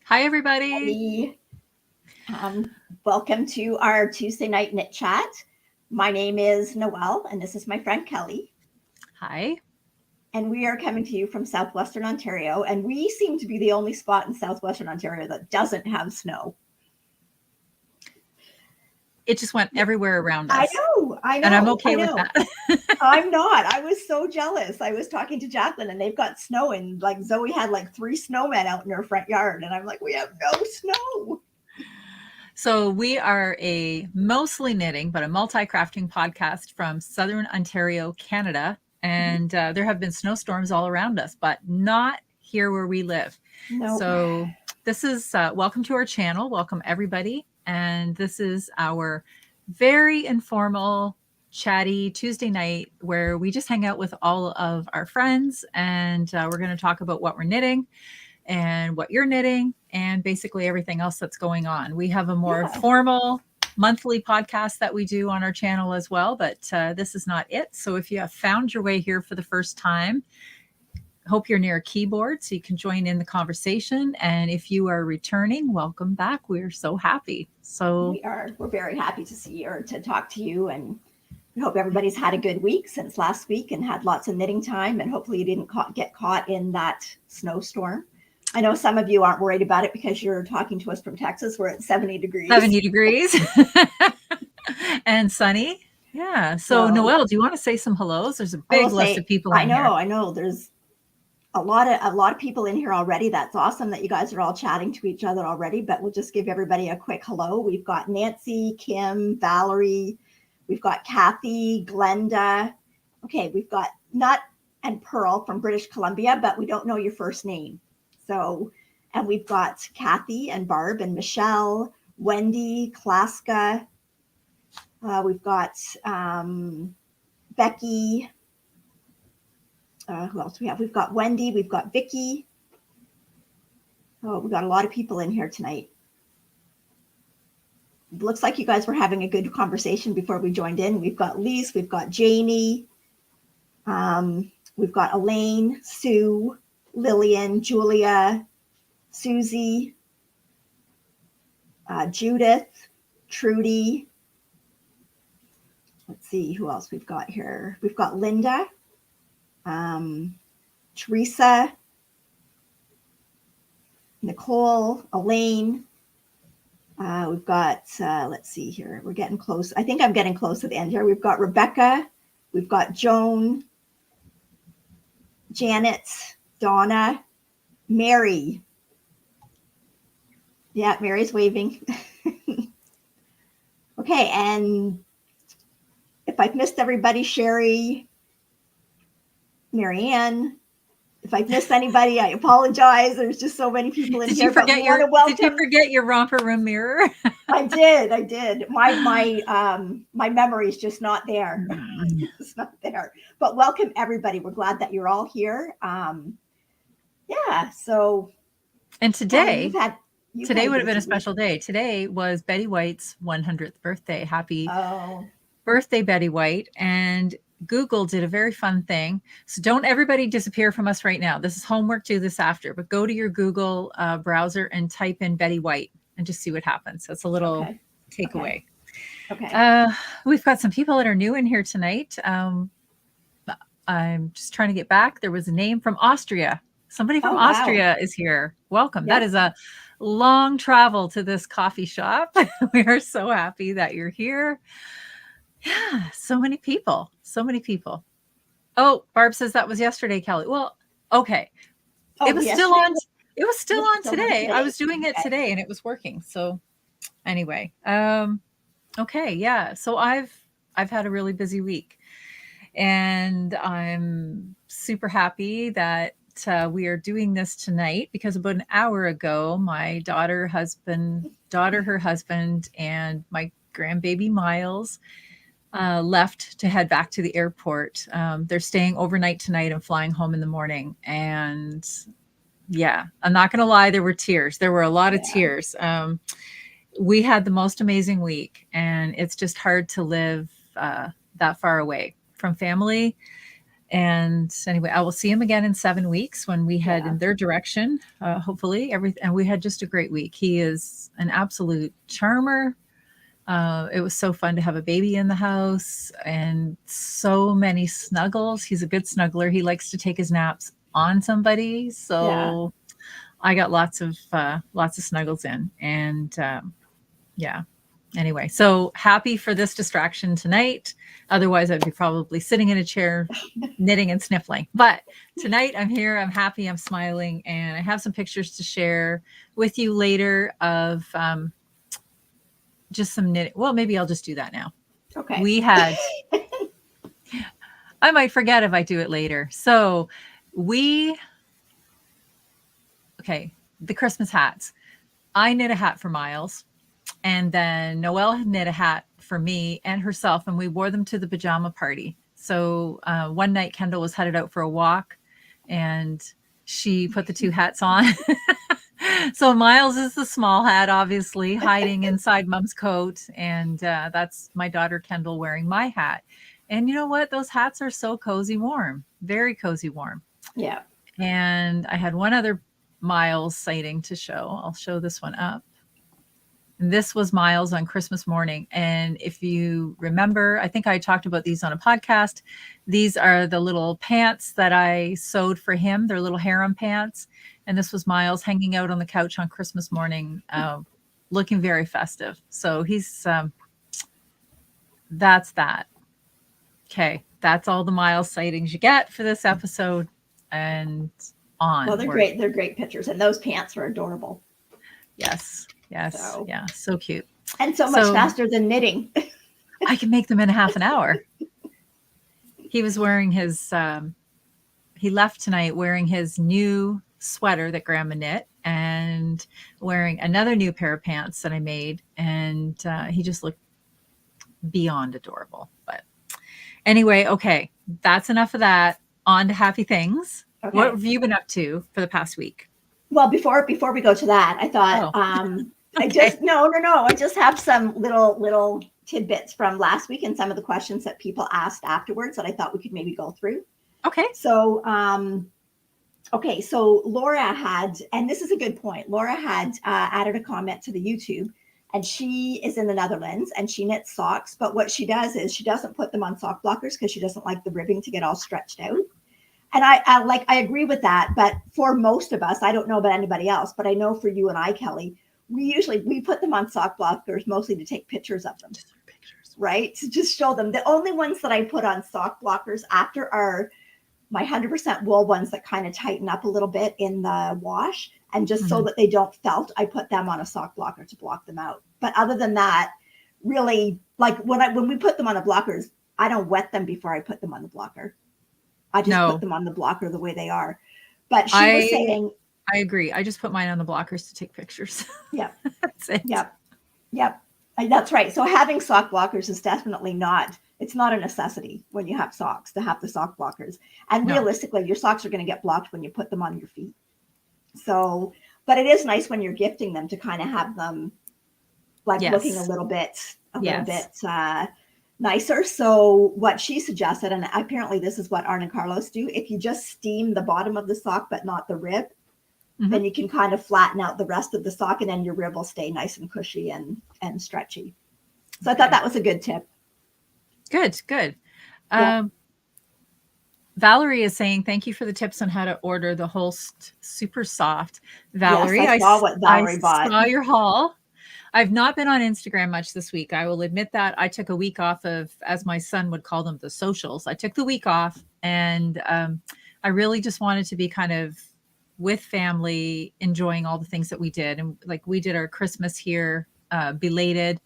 Hi, everybody. Hey, welcome to our Tuesday night knit chat. My name is Noelle, and this is my friend Kelly. Hi. And we are coming to you from southwestern Ontario. And we seem to be the only spot in southwestern Ontario that doesn't have snow. It just went everywhere around I us. know, I And I'm know, I okay with know. that. I'm not. I was so jealous. I was talking to Jacqueline, and they've got snow, and like Zoe had like 3 snowmen out in her front yard, and I'm like, we have no snow. So we are a mostly knitting, but a multi-crafting podcast from Southern Ontario, Canada. And there have been snowstorms all around us, but not here where we live. Nope. So this is welcome to our channel. Welcome, everybody. And this is our very informal, chatty Tuesday night where we just hang out with all of our friends. And we're going to talk about what we're knitting and what you're knitting and basically everything else that's going on. We have a more formal monthly podcast that we do on our channel as well, but this is not it. So if you have found your way here for the first time, hope you're near a keyboard so you can join in the conversation. And if you are returning, welcome back. We're so happy. So we're very happy to see you or to talk to you, and we hope everybody's had a good week since last week and had lots of knitting time, and hopefully you didn't get caught in that snowstorm. I know some of you aren't worried about it because you're talking to us from Texas. We're at 70 degrees. 70 degrees and sunny. Yeah. So Noelle, do you want to say some hellos? There's a big list of people in here. I know. There's a lot of people in here already. That's awesome that you guys are all chatting to each other already, but we'll just give everybody a quick hello. We've got Nancy, Kim, Valerie, we've got Kathy, Glenda. Okay, we've got Nut and Pearl from British Columbia, but we don't know your first name. So, and we've got Kathy and Barb and Michelle, Wendy, Klaska. We've got Becky. Who else do we have? We've got Wendy. We've got Vicky. Oh, we've got a lot of people in here tonight. It looks like you guys were having a good conversation before we joined in. We've got Lise. We've got Janie. We've got Elaine, Sue, Lillian, Julia, Susie, Judith, Trudy. Let's see who else we've got here. We've got Linda, Teresa, Nicole, Elaine. We've got, let's see here. We're getting close. I think I'm getting close to the end here. We've got Rebecca. We've got Joan, Janet, Donna, Mary. Yeah, Mary's waving. Okay, and if I've missed everybody, Sherry, Marianne, if I've missed anybody, I apologize. There's just so many people in here. Did you forget your romper room mirror? I did. My memory is just not there. It's not there. But welcome everybody. We're glad that you're all here. Yeah. So. And today would have been a special day. Today was Betty White's 100th birthday. Happy birthday, Betty White. And Google did a very fun thing. So don't everybody disappear from us right now. This is homework, do this after, but go to your Google browser and type in Betty White and just see what happens. That's a little takeaway. Okay. We've got some people that are new in here tonight. I'm just trying to get back. There was a name from Austria. Somebody from Austria is here. Welcome. Yep. That is a long travel to this coffee shop. We are so happy that you're here. Yeah, so many people. Oh, Barb says that was yesterday, Kelly. Well, okay. It was still on. It was still on today. I was doing it today and it was working. So anyway, okay. Yeah. So I've had a really busy week and I'm super happy that we are doing this tonight because about an hour ago, my daughter, her husband, and my grandbaby Miles left to head back to the airport. They're staying overnight tonight and flying home in the morning. And yeah, I'm not going to lie, there were tears. There were a lot of tears. We had the most amazing week, and it's just hard to live that far away from family. And anyway, I will see him again in 7 weeks when we head in their direction. Hopefully, and we had just a great week. He is an absolute charmer. It was so fun to have a baby in the house and so many snuggles. He's a good snuggler. He likes to take his naps on somebody. So I got lots of snuggles in, and yeah. Anyway, so happy for this distraction tonight. Otherwise, I'd be probably sitting in a chair, knitting and sniffling. But tonight I'm here, I'm happy, I'm smiling, and I have some pictures to share with you later of just some knitting. Well, maybe I'll just do that now. Okay. We had, I might forget if I do it later. So okay, the Christmas hats. I knit a hat for Miles. And then Noelle knit a hat for me and herself, and we wore them to the pajama party. So one night Kendall was headed out for a walk, and she put the two hats on. So Miles is the small hat, obviously, hiding inside Mom's coat. And that's my daughter Kendall wearing my hat. And you know what? Those hats are so cozy warm, very cozy warm. Yeah. And I had one other Miles sighting to show. I'll show this one up. This was Miles on Christmas morning. And if you remember, I think I talked about these on a podcast. These are the little pants that I sewed for him. They're little harem pants. And this was Miles hanging out on the couch on Christmas morning, looking very festive. So he's, that's that. Okay. That's all the Miles sightings you get for this episode. And on. Well, they're great. They're great pictures. And those pants are adorable. Yes. Yes. Yeah. So cute. And so much faster than knitting. I can make them in half an hour. He was wearing his, he left tonight wearing his new sweater that Grandma knit and wearing another new pair of pants that I made. And he just looked beyond adorable. But anyway, okay. That's enough of that. On to happy things. Okay. What have you been up to for the past week? Well, before we go to that, I thought, okay. I just have some little tidbits from last week and some of the questions that people asked afterwards that I thought we could maybe go through. Okay. So, so Laura had, and this is a good point, Laura had added a comment to the YouTube, and she is in the Netherlands and she knits socks. But what she does is she doesn't put them on sock blockers because she doesn't like the ribbing to get all stretched out. And I agree with that. But for most of us, I don't know about anybody else, but I know for you and I, Kelly, we put them on sock blockers mostly to take pictures of them, right? To just show them. The only ones that I put on sock blockers after are my 100% wool ones that kind of tighten up a little bit in the wash. And just so that they don't felt, I put them on a sock blocker to block them out. But other than that, really, like when we put them on the blockers, I don't wet them before I put them on the blocker. I just put them on the blocker the way they are. But she was saying, I agree. I just put mine on the blockers to take pictures. Yeah. That's it. Yep. That's right. So having sock blockers is definitely it's not a necessity when you have socks to have the sock blockers. And realistically, your socks are going to get blocked when you put them on your feet. So, but it is nice when you're gifting them to kind of have them looking a little bit nicer. So what she suggested, and apparently this is what Arne and Carlos do, if you just steam the bottom of the sock, but not the rib, then you can kind of flatten out the rest of the sock and then your rib will stay nice and cushy and stretchy. So I thought that was a good tip. Good. Yeah. Valerie is saying, thank you for the tips on how to order the Holst Super Soft. Valerie, yes, I saw what Valerie bought. I saw your haul. I've not been on Instagram much this week. I will admit that. I took a week off of, as my son would call them, the socials. I took the week off, and I really just wanted to be kind of with family, enjoying all the things that we did. And like we did our Christmas here, belated.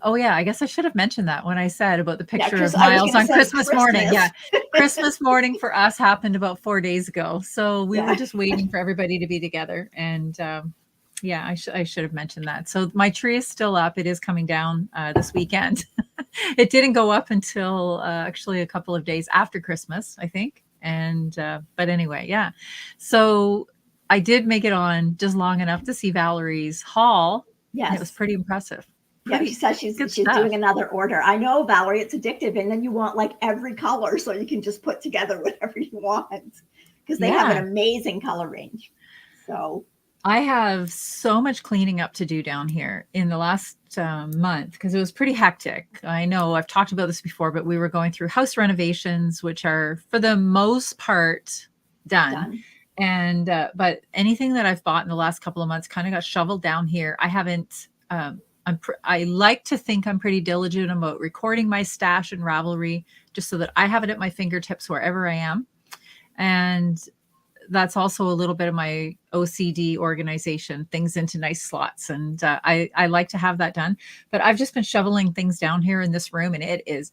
Oh yeah, I guess I should have mentioned that when I said about the picture of Miles on Christmas morning. Yeah, Christmas morning for us happened about 4 days ago. So we were just waiting for everybody to be together. And yeah, I should have mentioned that. So my tree is still up. It is coming down this weekend. It didn't go up until actually a couple of days after Christmas, I think. And but anyway, yeah. So I did make it on just long enough to see Valerie's haul. Yes, it was pretty impressive. Yeah, she says she's stuff. doing another order. I know, Valerie, it's addictive. And then you want like every color so you can just put together whatever you want because they have an amazing color range. So I have so much cleaning up to do down here in the last month because it was pretty hectic. I know I've talked about this before, but we were going through house renovations, which are for the most part done. And but anything that I've bought in the last couple of months kind of got shoveled down here. I haven't. I like to think I'm pretty diligent about recording my stash and Ravelry just so that I have it at my fingertips wherever I am. And that's also a little bit of my OCD organization, things into nice slots. And I like to have that done. But I've just been shoveling things down here in this room and it is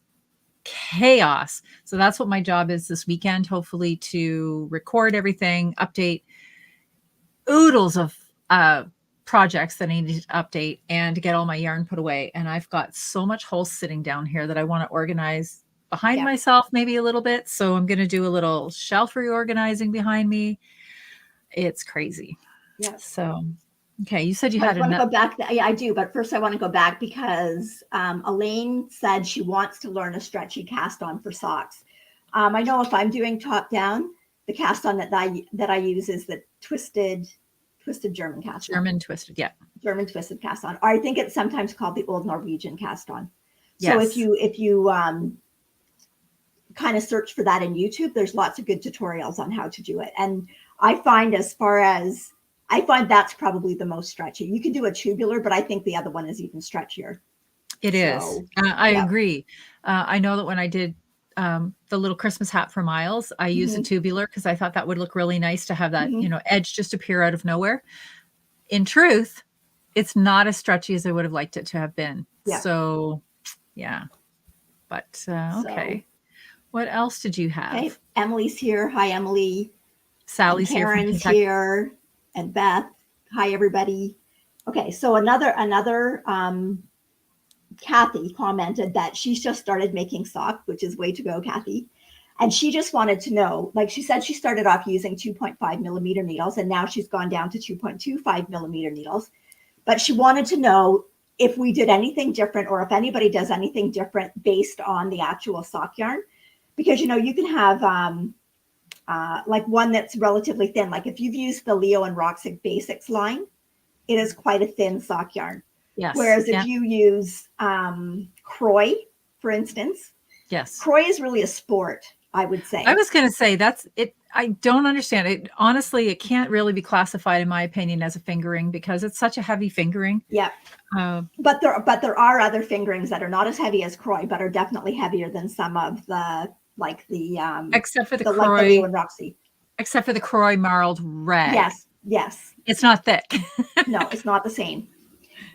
chaos. So that's what my job is this weekend, hopefully to record everything, update oodles of projects that I need to update and to get all my yarn put away. And I've got so much whole sitting down here that I want to organize behind myself maybe a little bit. So I'm going to do a little shelf reorganizing behind me. It's crazy. Yeah. So, okay. You said you had to go back. Yeah, I do. But first I want to go back because Elaine said she wants to learn a stretchy cast on for socks. I know if I'm doing top down, the cast on that I use is the twisted German cast on. German twisted, yeah. German twisted cast on. Or I think it's sometimes called the old Norwegian cast on. So if you kind of search for that in YouTube, there's lots of good tutorials on how to do it. And I find that's probably the most stretchy. You can do a tubular, but I think the other one is even stretchier. It is. I agree. I know that when I did the little Christmas hat for Miles, I used a tubular because I thought that would look really nice to have that, edge just appear out of nowhere. In truth, it's not as stretchy as I would have liked it to have been. Yeah. So, yeah. But, okay. What else did you have? Okay. Emily's here. Hi, Emily. Sally's here. Karen's here. And Beth. Hi, everybody. Okay. So another Kathy commented that she's just started making socks, which is way to go, Kathy. And she just wanted to know, like she said, she started off using 2.5 millimeter needles and now she's gone down to 2.25 millimeter needles. But she wanted to know if we did anything different or if anybody does anything different based on the actual sock yarn. Because, you can have like one that's relatively thin. Like if you've used the Leo and Roxic Basics line, it is quite a thin sock yarn. Yes. Whereas if you use Croy, for instance, Croy is really a sport, I would say. I was going to say that's it. I don't understand it. Honestly, it can't really be classified, in my opinion, as a fingering because it's such a heavy fingering. Yeah. But there are other fingerings that are not as heavy as Croy, but are definitely heavier than some of the except for the Croy, like the Leo and Roxy. Except for the Croy marled rag. Yes. It's not thick. No, it's not the same.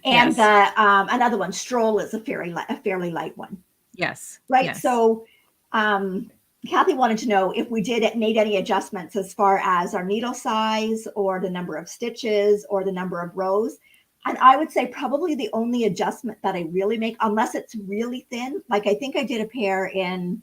And another one, Stroll, is a fairly light one. Yes. Right. Yes. So Kathy wanted to know if we made any adjustments as far as our needle size or the number of stitches or the number of rows. And I would say probably the only adjustment that I really make, unless it's really thin, like I think I did a pair in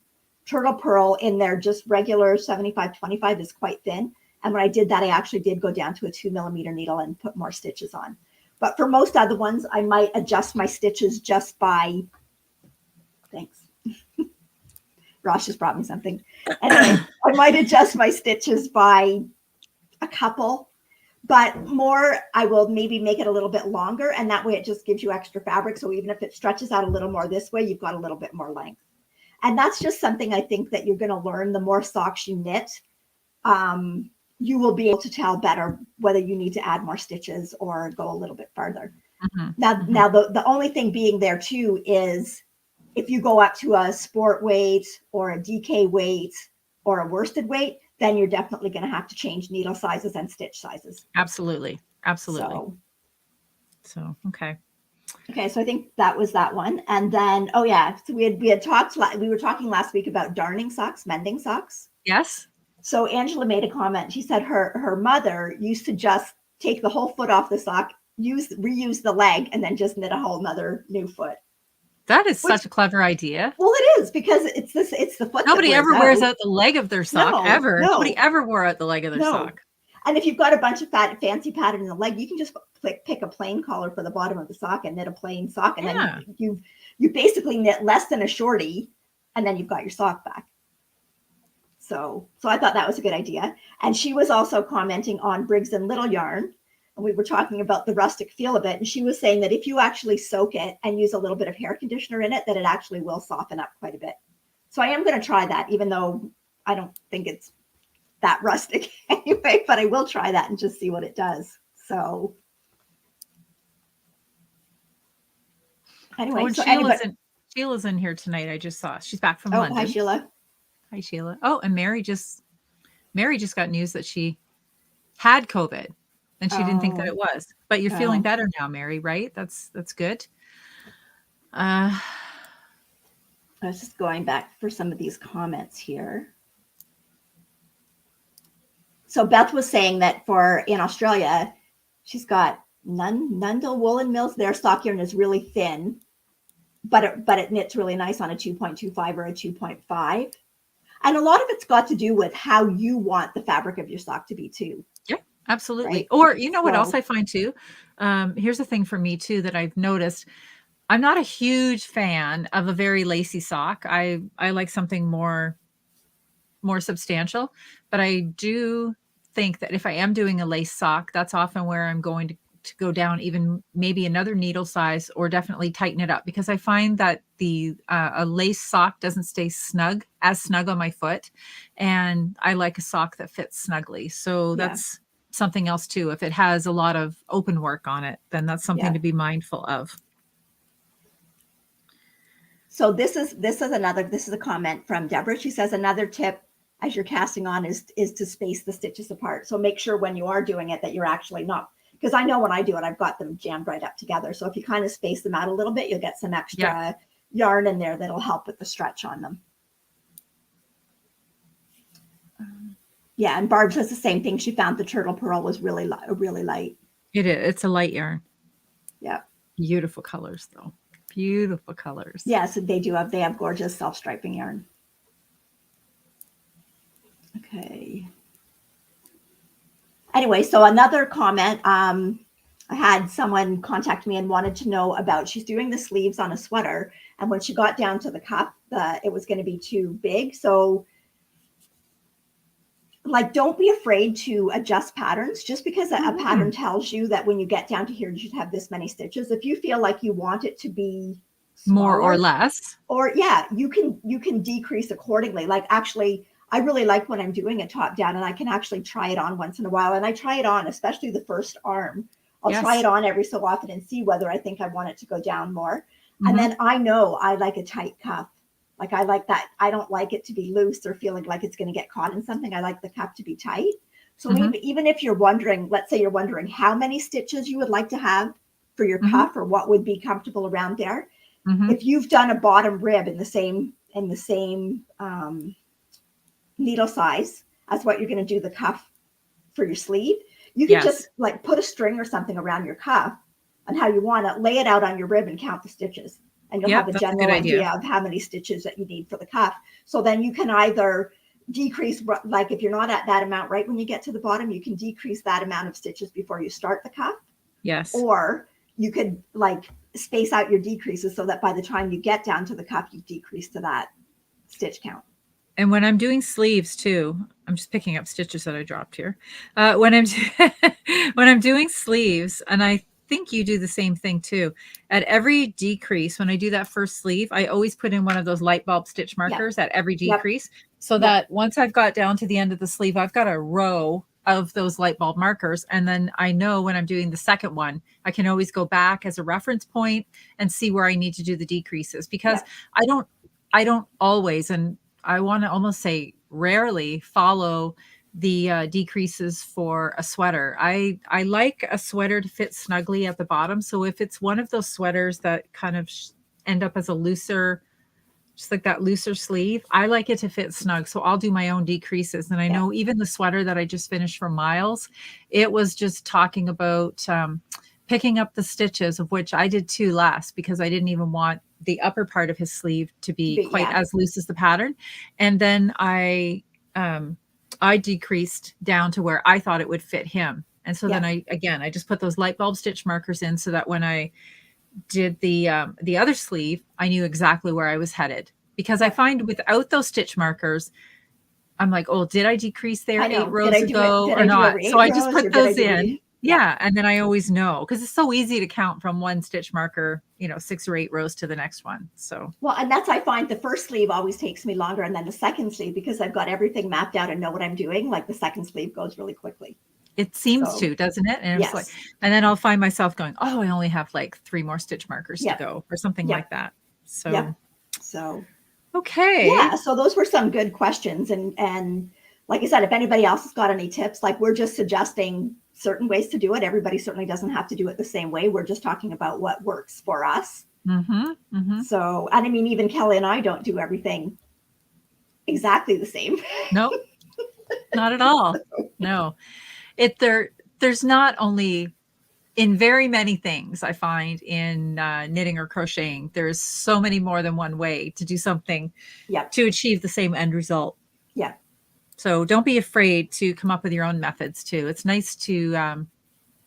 Turtle Pearl in their just regular 75-25 is quite thin. And when I did that, I actually did go down to a 2 millimeter needle and put more stitches on. But for most other ones, I might adjust my stitches just by, thanks. Ross just brought me something. Anyway, I might adjust my stitches by a couple, but more, I will maybe make it a little bit longer. And that way it just gives you extra fabric. So even if it stretches out a little more this way, you've got a little bit more length. And that's just something I think that you're going to learn. The more socks you knit, you will be able to tell better whether you need to add more stitches or go a little bit farther. Now the only thing being there too is if you go up to a sport weight or a DK weight or a worsted weight, then you're definitely going to have to change needle sizes and stitch sizes. Absolutely. So okay. Okay, so I think that was that one. And then, so we were talking last week about darning socks, mending socks. Yes. So Angela made a comment. She said her mother used to just take the whole foot off the sock, reuse the leg, and then just knit a whole nother new foot. That is such a clever idea. Well, it is because it's the foot. Nobody ever wears out the leg of their sock ever. No. Nobody ever wore out the leg of their sock. And if you've got a bunch of fancy pattern in the leg, you can just pick a plain collar for the bottom of the sock and knit a plain sock. And then you basically knit less than a shorty, and then you've got your sock back. So I thought that was a good idea. And she was also commenting on Briggs and Little yarn. And we were talking about the rustic feel of it. And she was saying that if you actually soak it and use a little bit of hair conditioner in it, that it actually will soften up quite a bit. So I am going to try that, even though I don't think it's that rustic anyway, but I will try that and just see what it does. So anyway, Sheila's in here tonight. I just saw she's back from London. Hi Sheila. Hi Sheila. Oh, and Mary just got news that she had COVID and she didn't think that it was. But you're feeling better now, Mary, right? That's good. I was just going back for some of these comments here. So Beth was saying that in Australia, she's got Nundle Woolen Mills. Their stock yarn is really thin, but it knits really nice on a 2.25 or a 2.5. And a lot of it's got to do with how you want the fabric of your sock to be too. Yeah, absolutely. Right? Or you know what else I find too? Here's the thing for me too that I've noticed. I'm not a huge fan of a very lacy sock. I like something more substantial, but I do think that if I am doing a lace sock, that's often where I'm going to go down even maybe another needle size or definitely tighten it up, because I find that a lace sock doesn't stay as snug on my foot. And I like a sock that fits snugly. So that's something else too. If it has a lot of open work on it, then that's something to be mindful of. So this is a comment from Deborah. She says another tip as you're casting on is to space the stitches apart. So make sure when you are doing it that you're actually not, because I know when I do it, I've got them jammed right up together. So if you kind of space them out a little bit, you'll get some extra yarn in there that'll help with the stretch on them. Yeah, and Barb says the same thing. She found the turtle pearl was really light. It is. It's a light yarn. Yeah. Beautiful colors though. Beautiful colors. Yes, they have gorgeous self-striping yarn. Okay. Anyway, so another comment, I had someone contact me and wanted to know about, she's doing the sleeves on a sweater, and when she got down to the cuff, it was going to be too big. So like, don't be afraid to adjust patterns. Just because a pattern tells you that when you get down to here, you should have this many stitches. If you feel like you want it to be smaller, more or less, or you can decrease accordingly. Like, actually, I really like when I'm doing a top down and I can actually try it on once in a while. And I try it on, especially the first arm. I'll try it on every so often and see whether I think I want it to go down more. And then I know I like a tight cuff. Like, I like that. I don't like it to be loose or feeling like it's going to get caught in something. I like the cuff to be tight. So even if you're wondering, let's say you're wondering how many stitches you would like to have for your cuff or what would be comfortable around there. If you've done a bottom rib in the same needle size as what you're going to do the cuff for your sleeve, you can just like put a string or something around your cuff and how you want it, lay it out on your rib and count the stitches. And you'll have a general idea of how many stitches that you need for the cuff. So then you can either decrease, like if you're not at that amount right when you get to the bottom, you can decrease that amount of stitches before you start the cuff. Yes. Or you could like space out your decreases so that by the time you get down to the cuff, you've decreased to that stitch count. And when I'm doing sleeves too, I'm just picking up stitches that I dropped here. When I'm doing sleeves, and I think you do the same thing too, at every decrease, when I do that first sleeve, I always put in one of those light bulb stitch markers at every decrease, so that once I've got down to the end of the sleeve, I've got a row of those light bulb markers. And then I know when I'm doing the second one, I can always go back as a reference point and see where I need to do the decreases, because I don't always, and I want to almost say rarely, follow the decreases for a sweater. I like a sweater to fit snugly at the bottom. So if it's one of those sweaters that kind of end up as a looser, just like that looser sleeve, I like it to fit snug. So I'll do my own decreases. And I know even the sweater that I just finished for Miles, it was just talking about picking up the stitches, of which I did 2 last, because I didn't even want the upper part of his sleeve to be quite as loose as the pattern. And then I I decreased down to where I thought it would fit him. And so Yeah. then I just put those light bulb stitch markers in so that when I did the other sleeve, I knew exactly where I was headed. Because I find without those stitch markers, I'm like, oh, did I decrease there I 8 know. Did I rows do it? ago Did or I do not? every So 8 I just rows or put did I those do in. Yeah. Yeah. And then I always know because it's so easy to count from one stitch marker, 6 or 8 rows to the next one. So, well, and that's, I find the first sleeve always takes me longer, and then the second sleeve, because I've got everything mapped out and know what I'm doing, like the second sleeve goes really quickly. it seems So, to, doesn't it? And it's like, yes. and then I'll find myself going, oh, I only have like 3 more stitch markers to Yeah. go or something Yeah. like that. So, Yeah. So, okay. yeah. So those were some good questions. And like I said, if anybody else has got any tips, like we're just suggesting certain ways to do it. Everybody certainly doesn't have to do it the same way. We're just talking about what works for us. Mm-hmm. Mm-hmm. So, and I mean, even Kelly and I don't do everything exactly the same. Nope, not at all. No, there's not only in very many things I find in knitting or crocheting, there's so many more than one way to do something Yep. to achieve the same end result. Yeah. So don't be afraid to come up with your own methods too. It's nice to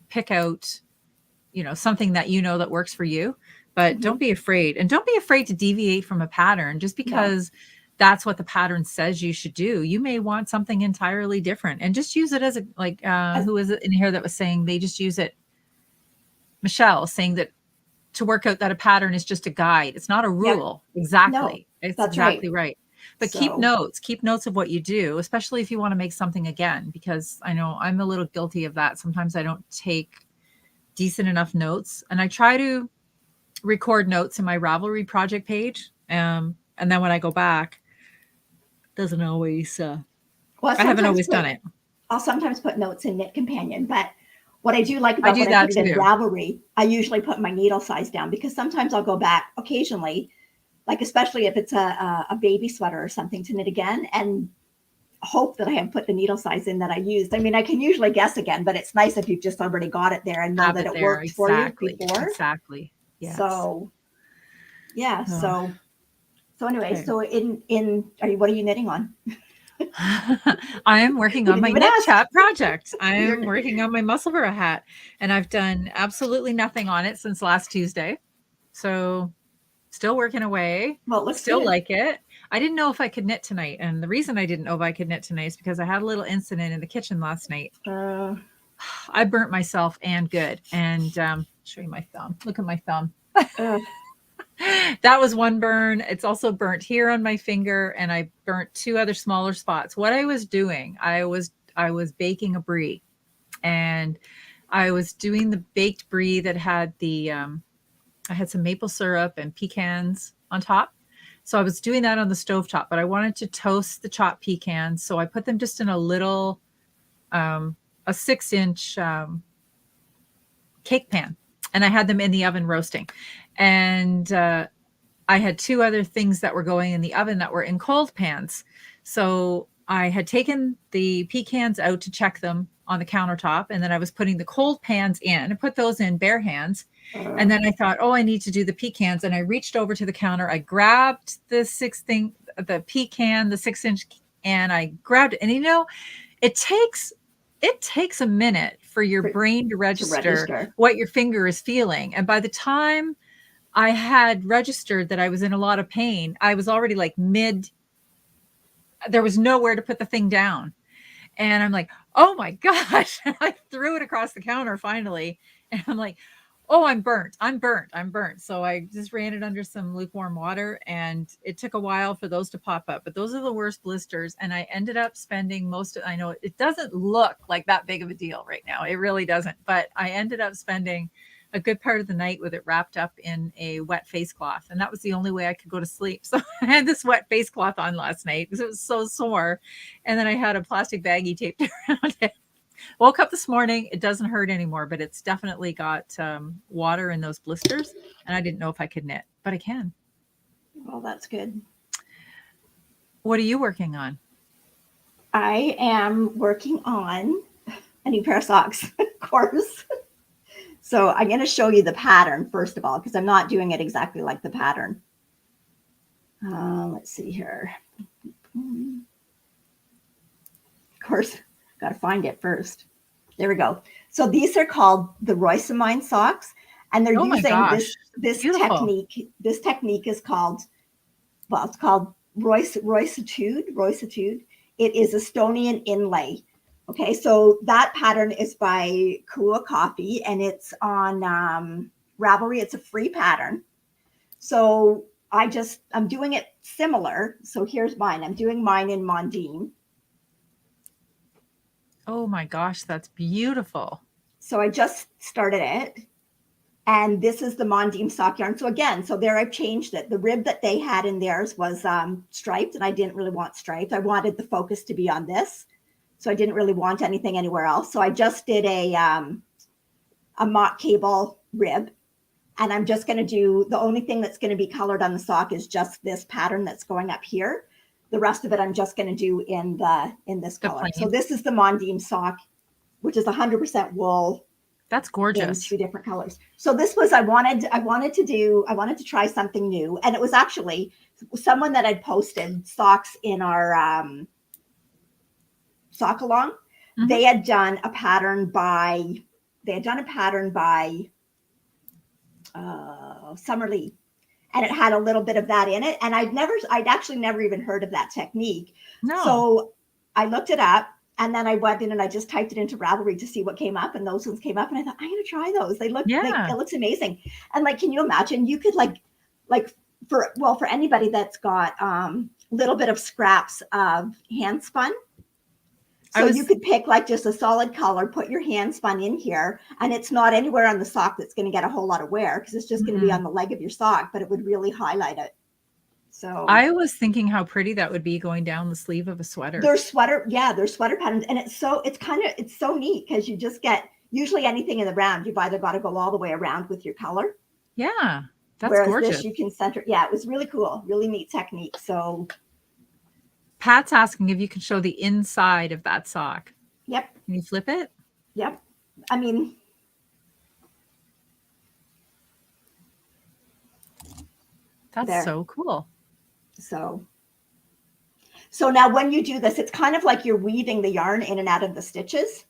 pick out, something that that works for you, but don't be afraid. And don't be afraid to deviate from a pattern just because that's what the pattern says you should do. You may want something entirely different and just use it as who was it in here that was saying they just use it? Michelle saying that to work out that a pattern is just a guide. It's not a rule. Yep. Exactly. No, It's that's exactly right. But keep So, notes of what you do, especially if you want to make something again, because I know I'm a little guilty of that. Sometimes I don't take decent enough notes, and I try to record notes in my Ravelry project page. And then when I go back, doesn't always, well, I haven't always done it. I'll sometimes put notes in Knit Companion, but what I do like I about do when I that put it in too. Ravelry, I usually put my needle size down because sometimes I'll go back occasionally, like especially if it's a baby sweater or something to knit again, and hope that I have put the needle size in that I used. I mean, I can usually guess again, but it's nice if you've just already got it there and know Have that it it there. worked for you Exactly. before. Exactly. Yes. So, yeah. Oh. So anyway, Okay. so what are you knitting on? I am working on my didn't even ask. KnitChat project. I am You're- working on my Musselburgh hat, and I've done absolutely nothing on it since last Tuesday. So still working away. Well, it looks Still good. like it. I didn't know if I could knit tonight, and the reason I didn't know if I could knit tonight is because I had a little incident in the kitchen last night. I burnt myself and good. And show you my thumb. Look at my thumb. That was one burn. It's also burnt here on my finger, and I burnt 2 other smaller spots. What I was doing, I was baking a brie, and I was doing the baked brie that had I had some maple syrup and pecans on top. So I was doing that on the stovetop, but I wanted to toast the chopped pecans, so I put them just in a little a 6-inch cake pan, and I had them in the oven roasting. And I had 2 other things that were going in the oven that were in cold pans. So I had taken the pecans out to check them on the countertop, and then I was putting the cold pans in and put those in bare hands. And then I thought, oh, I need to do the pecans. And I reached over to the counter. I grabbed the 6-inch, and I grabbed it. And it takes a minute for your brain to register what your finger is feeling. And by the time I had registered that I was in a lot of pain, I was already like there was nowhere to put the thing down. And I'm like, oh my gosh. And I threw it across the counter finally. And I'm like, oh, I'm burnt. So I just ran it under some lukewarm water, and it took a while for those to pop up. But those are the worst blisters. And I ended up spending I know it doesn't look like that big of a deal right now. It really doesn't. But I ended up spending a good part of the night with it wrapped up in a wet face cloth. And that was the only way I could go to sleep. So I had this wet face cloth on last night because it was so sore. And then I had a plastic baggie taped around it. Woke up this morning. It doesn't hurt anymore, but it's definitely got water in those blisters. And I didn't know if I could knit, but I can. Well, that's good. What are you working on? I am working on a new pair of socks, of course. So I'm going to show you the pattern, first of all, because I'm not doing it exactly like the pattern. Let's see here. course, got to find it first. There we go. So these are called the Roysamine socks, and they're using this beautiful technique. This technique is called, well, it's called Roysitude. It is Estonian inlay. Okay, so that pattern is by Kua Coffee, and it's on Ravelry. It's a free pattern. So I'm doing it similar. So here's mine. I'm doing mine in Mondine. Oh my gosh, that's beautiful. So I just started it. And this is the Mondine sock yarn. So again, so there I've changed it. The rib that they had in theirs was striped, and I didn't really want striped. I wanted the focus to be on this. So I didn't really want anything anywhere else. So I just did a mock cable rib. And I'm just going to do, the only thing that's going to be colored on the sock is just this pattern that's going up here. The rest of it I'm just going to do in this color. Plain. So this is the Mondine sock, which is 100% wool. That's gorgeous. In 2 different colors. So this was, I wanted to try something new. And it was actually someone that had posted socks in our sock along. Mm-hmm. They had done a pattern by Summer Lee, and it had a little bit of that in it. And I'd actually never even heard of that technique. No. So I looked it up, and then I went in and I just typed it into Ravelry to see what came up, and those ones came up, and I thought, I'm going to try those. They look, it looks amazing. And like, can you imagine? You could for anybody that's got little bit of scraps of hand spun. So you could pick like just a solid color, put your hand spun in here, and it's not anywhere on the sock that's going to get a whole lot of wear, because it's just going to be on the leg of your sock, but it would really highlight it. So I was thinking how pretty that would be going down the sleeve of a sweater. There's sweater patterns, and it's so neat, because you just get, usually anything in the round, you've either got to go all the way around with your color. Yeah, that's whereas gorgeous. This you can center. Yeah, it was really cool, really neat technique. So Pat's asking if you can show the inside of that sock. Yep. Can you flip it? Yep. I mean, that's so cool. So now when you do this, it's kind of like you're weaving the yarn in and out of the stitches.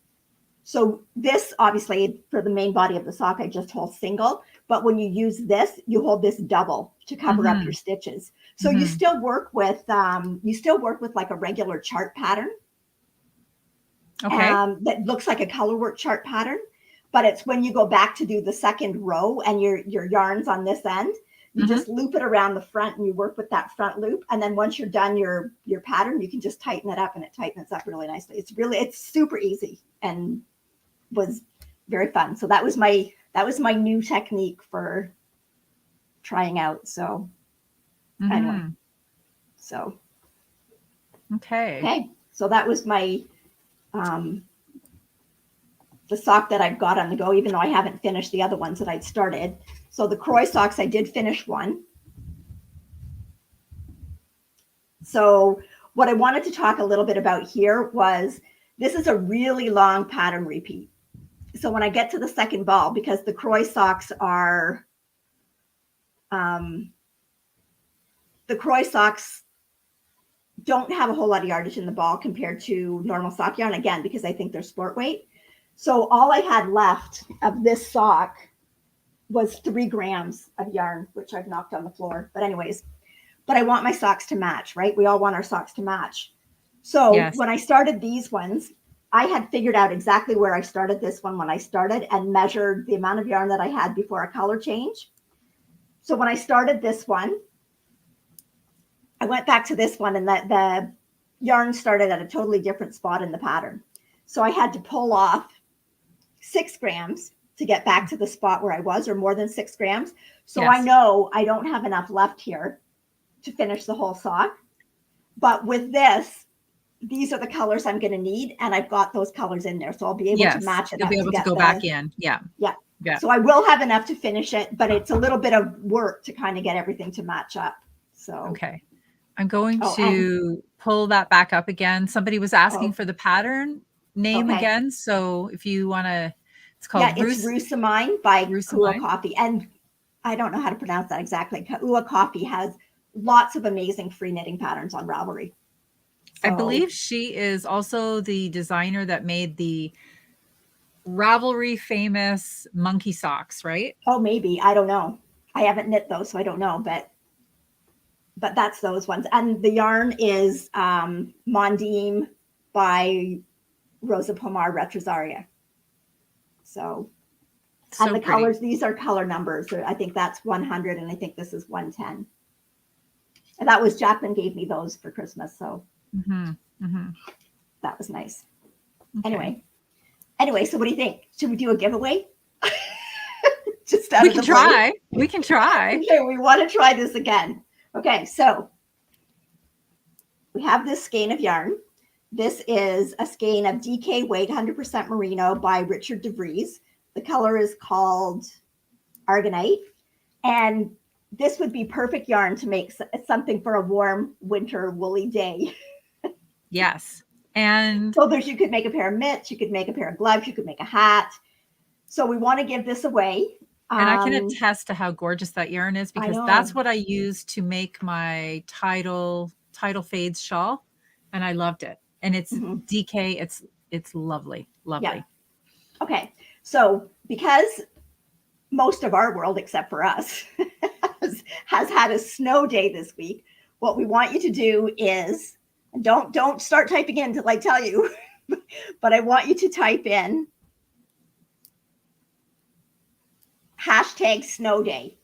So this, obviously, for the main body of the sock, I just hold single. But when you use this, you hold this double to cover up your stitches. So you still work with like a regular chart pattern. Okay. That looks like a color work chart pattern. But it's when you go back to do the second row and your yarn's on this end, you just loop it around the front and you work with that front loop. And then once you're done your pattern, you can just tighten it up, and it tightens up really nicely. It's super easy and was very fun. So that was my new technique for trying out. So anyway, so okay. So that was my the sock that I've got on the go, even though I haven't finished the other ones that I'd started. So the Croy socks, I did finish one. So what I wanted to talk a little bit about here was, this is a really long pattern repeat. So when I get to the second ball, because the Croy socks are, the Croy socks don't have a whole lot of yardage in the ball compared to normal sock yarn, again, because I think they're sport weight. So all I had left of this sock was 3 grams of yarn, which I've knocked on the floor. But anyways, but I want my socks to match, right? We all want our socks to match. So when I started these ones, I had figured out exactly where I started this one when I started, and measured the amount of yarn that I had before a color change. So when I started this one, I went back to this one, and the yarn started at a totally different spot in the pattern. So I had to pull off 6 grams to get back to the spot where I was, or more than 6 grams. So I know I don't have enough left here to finish the whole sock. But with this, these are the colors I'm going to need, and I've got those colors in there. So I'll be able to match it. You'll be able to go back in. Yeah. So I will have enough to finish it, but it's a little bit of work to kind of get everything to match up. So okay. I'm going to pull that back up again. Somebody was asking for the pattern name again. So if you want to, it's called it's Roysamine by Kua Coffee. And I don't know how to pronounce that exactly. Kua Coffee has lots of amazing free knitting patterns on Ravelry. I So, believe she is also the designer that made the Ravelry famous monkey socks, right? oh, maybe, I don't know. I haven't knit those, so I don't know, but that's those ones. And the yarn is Mondim by Rosa Pomar Retrosaria. So, and So the pretty. colors, these are color numbers. I think that's 100 and I think this is 110. And that was Jacqueline gave me those for Christmas. So that was nice. Okay. Anyway, so what do you think? Should we do a giveaway? Just out We of can the blue? try. We can try. Okay, we want to try this again. Okay, so we have this skein of yarn. This is a skein of DK weight 100% merino by Richard DeVries. The color is called Argonite. And this would be perfect yarn to make something for a warm winter woolly day. Yes. And so you could make a pair of mitts, you could make a pair of gloves, you could make a hat. So we want to give this away. And I can attest to how gorgeous that yarn is, because that's what I used to make my tidal fades shawl, and I loved it. And it's DK. It's lovely, lovely. Yeah. Okay, so because most of our world, except for us, has had a snow day this week, what we want you to do is don't start typing in until I tell you, but I want you to type in #snow day.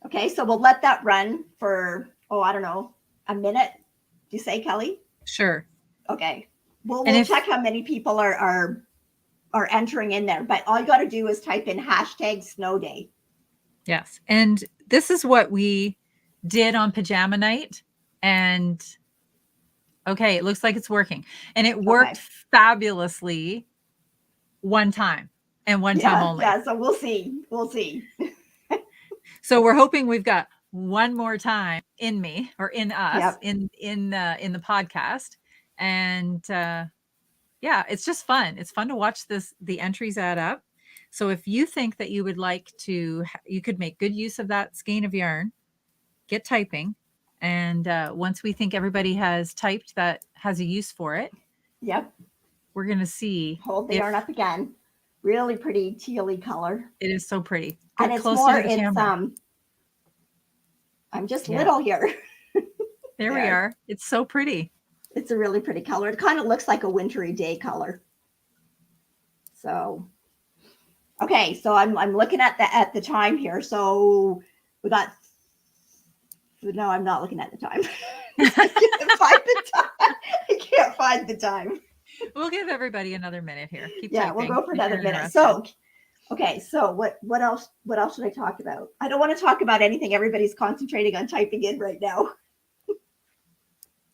Okay, so we'll let that run for, I don't know, a minute. Do you say, Kelly? Sure. Okay. We'll check how many people are entering in there, but all you got to do is type in #snow day. Yes. And this is what we did on pajama night. And okay, it looks like it's working. And it worked fabulously one time and one time only. Yeah, so we'll see. We'll see. So we're hoping we've got one more time in me, or in us, in the podcast. And yeah, it's just fun. It's fun to watch the entries add up. So if you think that you would like to, you could make good use of that skein of yarn, get typing. And once we think everybody has typed that has a use for it, we're going to see. Hold the yarn up again. Really pretty tealy color. It is so pretty. And it's more, I'm just little here. There we are. It's so pretty. It's a really pretty color. It kind of looks like a wintry day color. So, okay. So I'm looking at the time here. So we got, no, I'm not looking at the time. I can't find the time. We'll give everybody another minute here. Keep typing. We'll go for another minute. So, okay. So what else should I talk about? I don't want to talk about anything. Everybody's concentrating on typing in right now.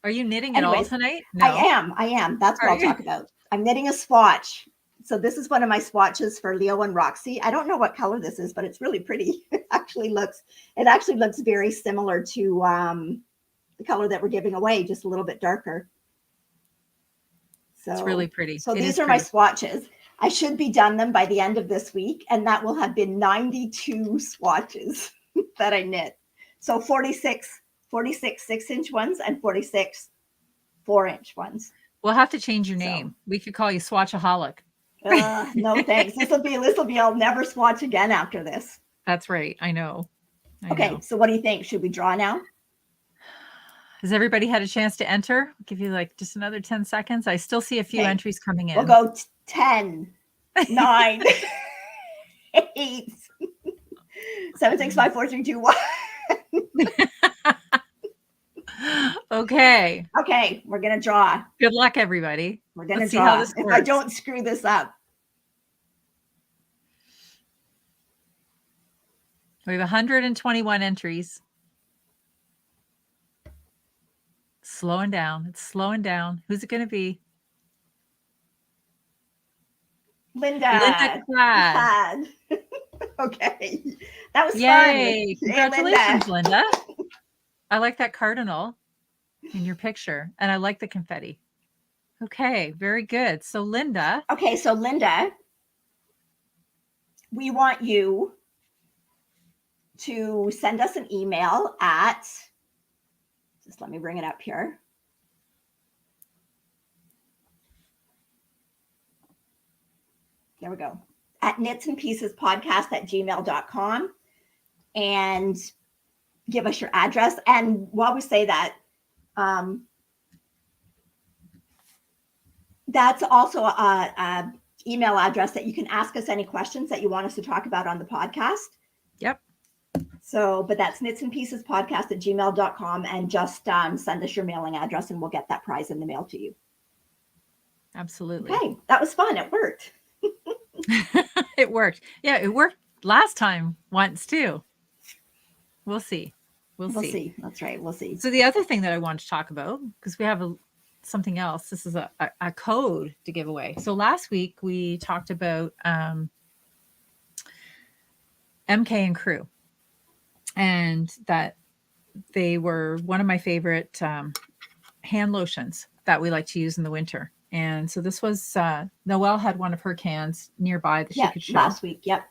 Are you knitting at all tonight? No. I am. That's what I'll talk about. I'm knitting a swatch. So this is one of my swatches for Leo and Roxy. I don't know what color this is, but it's really pretty. It actually looks very similar to the color that we're giving away, just a little bit darker. So it's really pretty. So these are my swatches. I should be done them by the end of this week, and that will have been 92 swatches that I knit. So 46 6-inch ones and 46 4-inch ones. We'll have to change your name. We could call you Swatchaholic. No thanks. This will be I'll never swatch again after this. That's right. I know. Okay, so what do you think? Should we draw now? Has everybody had a chance to enter? I'll give you like just another 10 seconds. I still see a few entries coming in. We'll go 10, 9, 8, 7, 6, 5, 4, 3, 2, 1. Okay. Okay, we're gonna draw. Good luck, everybody. We're gonna draw. How this works. If I don't screw this up. We have 121 entries. Slowing down. It's slowing down. Who's it going to be? Linda Clad. Okay. That was Yay. fun. Congratulations, Linda. I like that cardinal in your picture, and I like the confetti. Okay, very good. So Linda. Okay, so Linda, we want you to send us an email at, just let me bring it up here. There we go. At knitsandpiecespodcast@gmail.com, and give us your address. And while we say that, that's also a email address that you can ask us any questions that you want us to talk about on the podcast. Yep. So, but that's knitsandpiecespodcast@gmail.com, and just send us your mailing address and we'll get that prize in the mail to you. Absolutely. Okay, that was fun. It worked. It worked. Yeah, it worked last time once too. We'll see. We'll see. That's right. We'll see. So the other thing that I want to talk about, because we have something else, this is a code to give away. So last week we talked about MK and Crew, and that they were one of my favorite hand lotions that we like to use in the winter. And so this was Noelle had one of her cans nearby that she could show last week. Yep.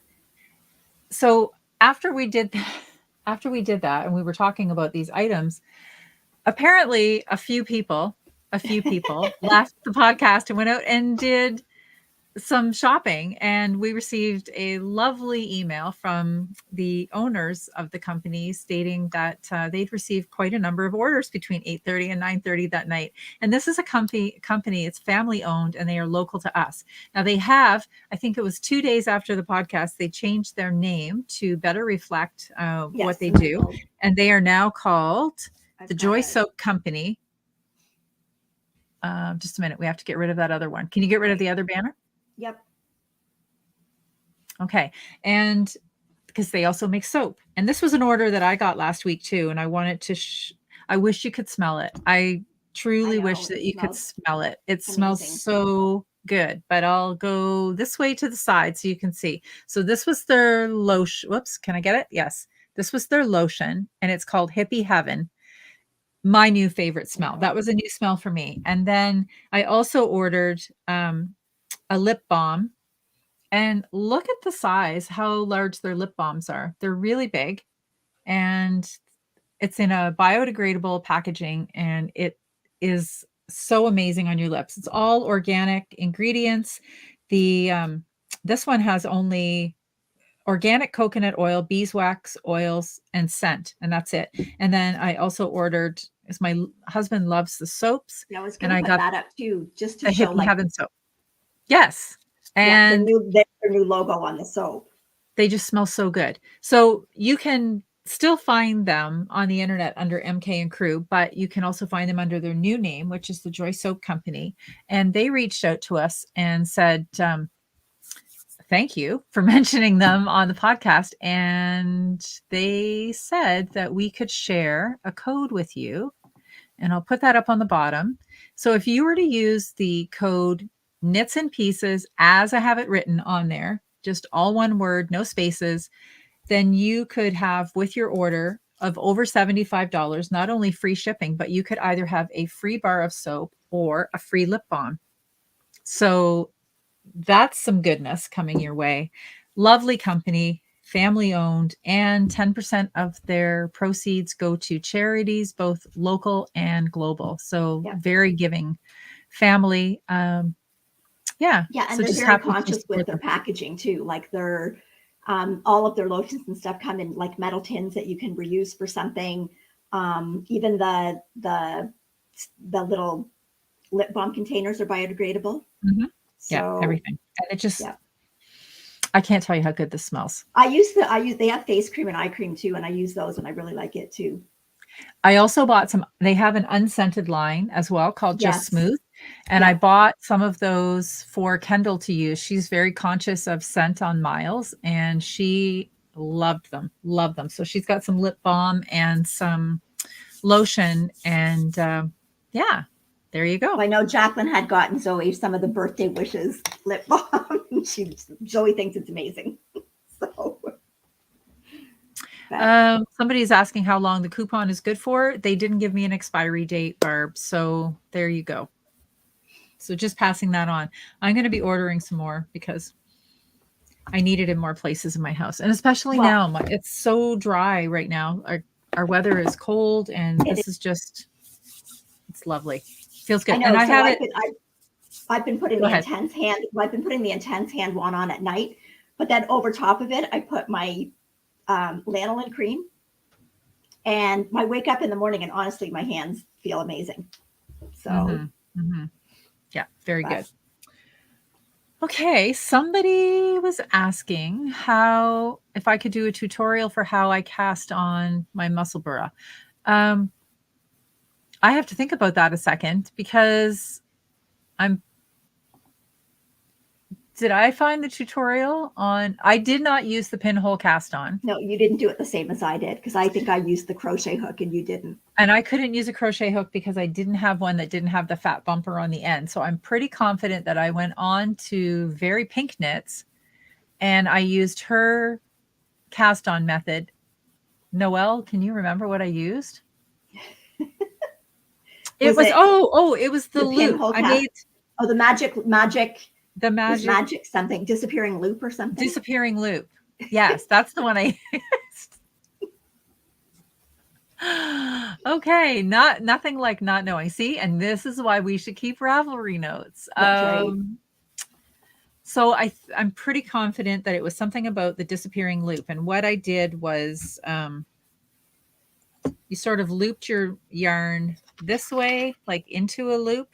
So after we did that and we were talking about these items, apparently a few people left the podcast and went out and did some shopping, and we received a lovely email from the owners of the company stating that they'd received quite a number of orders between 8:30 and 9:30 that night. And this is a company, it's family owned, and they are local to us. Now they have, I think it was 2 days after the podcast, they changed their name to better reflect what they do. And they are now called the Joy Soap Company. Just a minute. We have to get rid of that other one. Can you get rid of the other banner? Yep. Okay. And because they also make soap. And this was an order that I got last week too. And I wanted to, I wish you could smell it. I truly wish that you could smell it. It smells so good, but I'll go this way to the side so you can see. So this was their lotion. Whoops. Can I get it? Yes. This was their lotion, and it's called Hippie Heaven. My new favorite smell. That was a new smell for me. And then I also ordered a lip balm, and look at the size, how large their lip balms are. They're really big, and it's in a biodegradable packaging, and it is so amazing on your lips. It's all organic ingredients. The this one has only organic coconut oil, beeswax oils, and scent, and that's it. And then I also ordered, as my husband loves the soaps, I was going to put that up too, just to show Hippie Heaven soap. Yes. And their new logo on the soap. They just smell so good. So you can still find them on the internet under MK and Crew, but you can also find them under their new name, which is the Joy Soap Company. And they reached out to us and said, thank you for mentioning them on the podcast. And they said that we could share a code with you. And I'll put that up on the bottom. So if you were to use the code Knits and Pieces, as I have it written on there, just all one word, no spaces, then you could have, with your order of over $75, not only free shipping, but you could either have a free bar of soap or a free lip balm. So that's some goodness coming your way. Lovely company, family owned, and 10% of their proceeds go to charities, both local and global. So very giving family. Yeah, and they're very conscious with their packaging too. Like their all of their lotions and stuff come in like metal tins that you can reuse for something. Even the little lip balm containers are biodegradable. Mm-hmm. So, everything. And it just, I can't tell you how good this smells. They have face cream and eye cream too, and I use those and I really like it too. I also bought they have an unscented line as well called Just Smooth. And I bought some of those for Kendall to use. She's very conscious of scent on Miles, and she loved them. So she's got some lip balm and some lotion, and there you go. Well, I know Jacqueline had gotten Zoe some of the birthday wishes lip balm. Zoe thinks it's amazing. So somebody's asking how long the coupon is good for. They didn't give me an expiry date, Barb. So there you go. So just passing that on. I'm going to be ordering some more because I need it in more places in my house. And especially now, it's so dry right now. Our weather is cold, and this is just, it's lovely. Feels good. I know, and I so have I've been putting Go the ahead. intense hand. Well, I've been putting the intense hand one on at night, but then over top of it, I put my lanolin cream, and I wake up in the morning, and honestly, my hands feel amazing. So, Yeah, very good. Okay, somebody was asking if I could do a tutorial for how I cast on my musselburgh. I have to think about that a second because did I find the tutorial on? I did not use the pinhole cast on. No, you didn't do it the same as I did, because I think I used the crochet hook and you didn't. And I couldn't use a crochet hook because I didn't have one that didn't have the fat bumper on the end. So I'm pretty confident that I went on to Very Pink Knits and I used her cast on method. Noelle, can you remember what I used? It was the loop. I made the magic something, disappearing loop or something. Disappearing loop. Yes, that's the one I used. Okay, nothing like not knowing. See, and this is why we should keep Ravelry notes. That's right. So I'm pretty confident that it was something about the disappearing loop. And what I did was you sort of looped your yarn this way, like into a loop,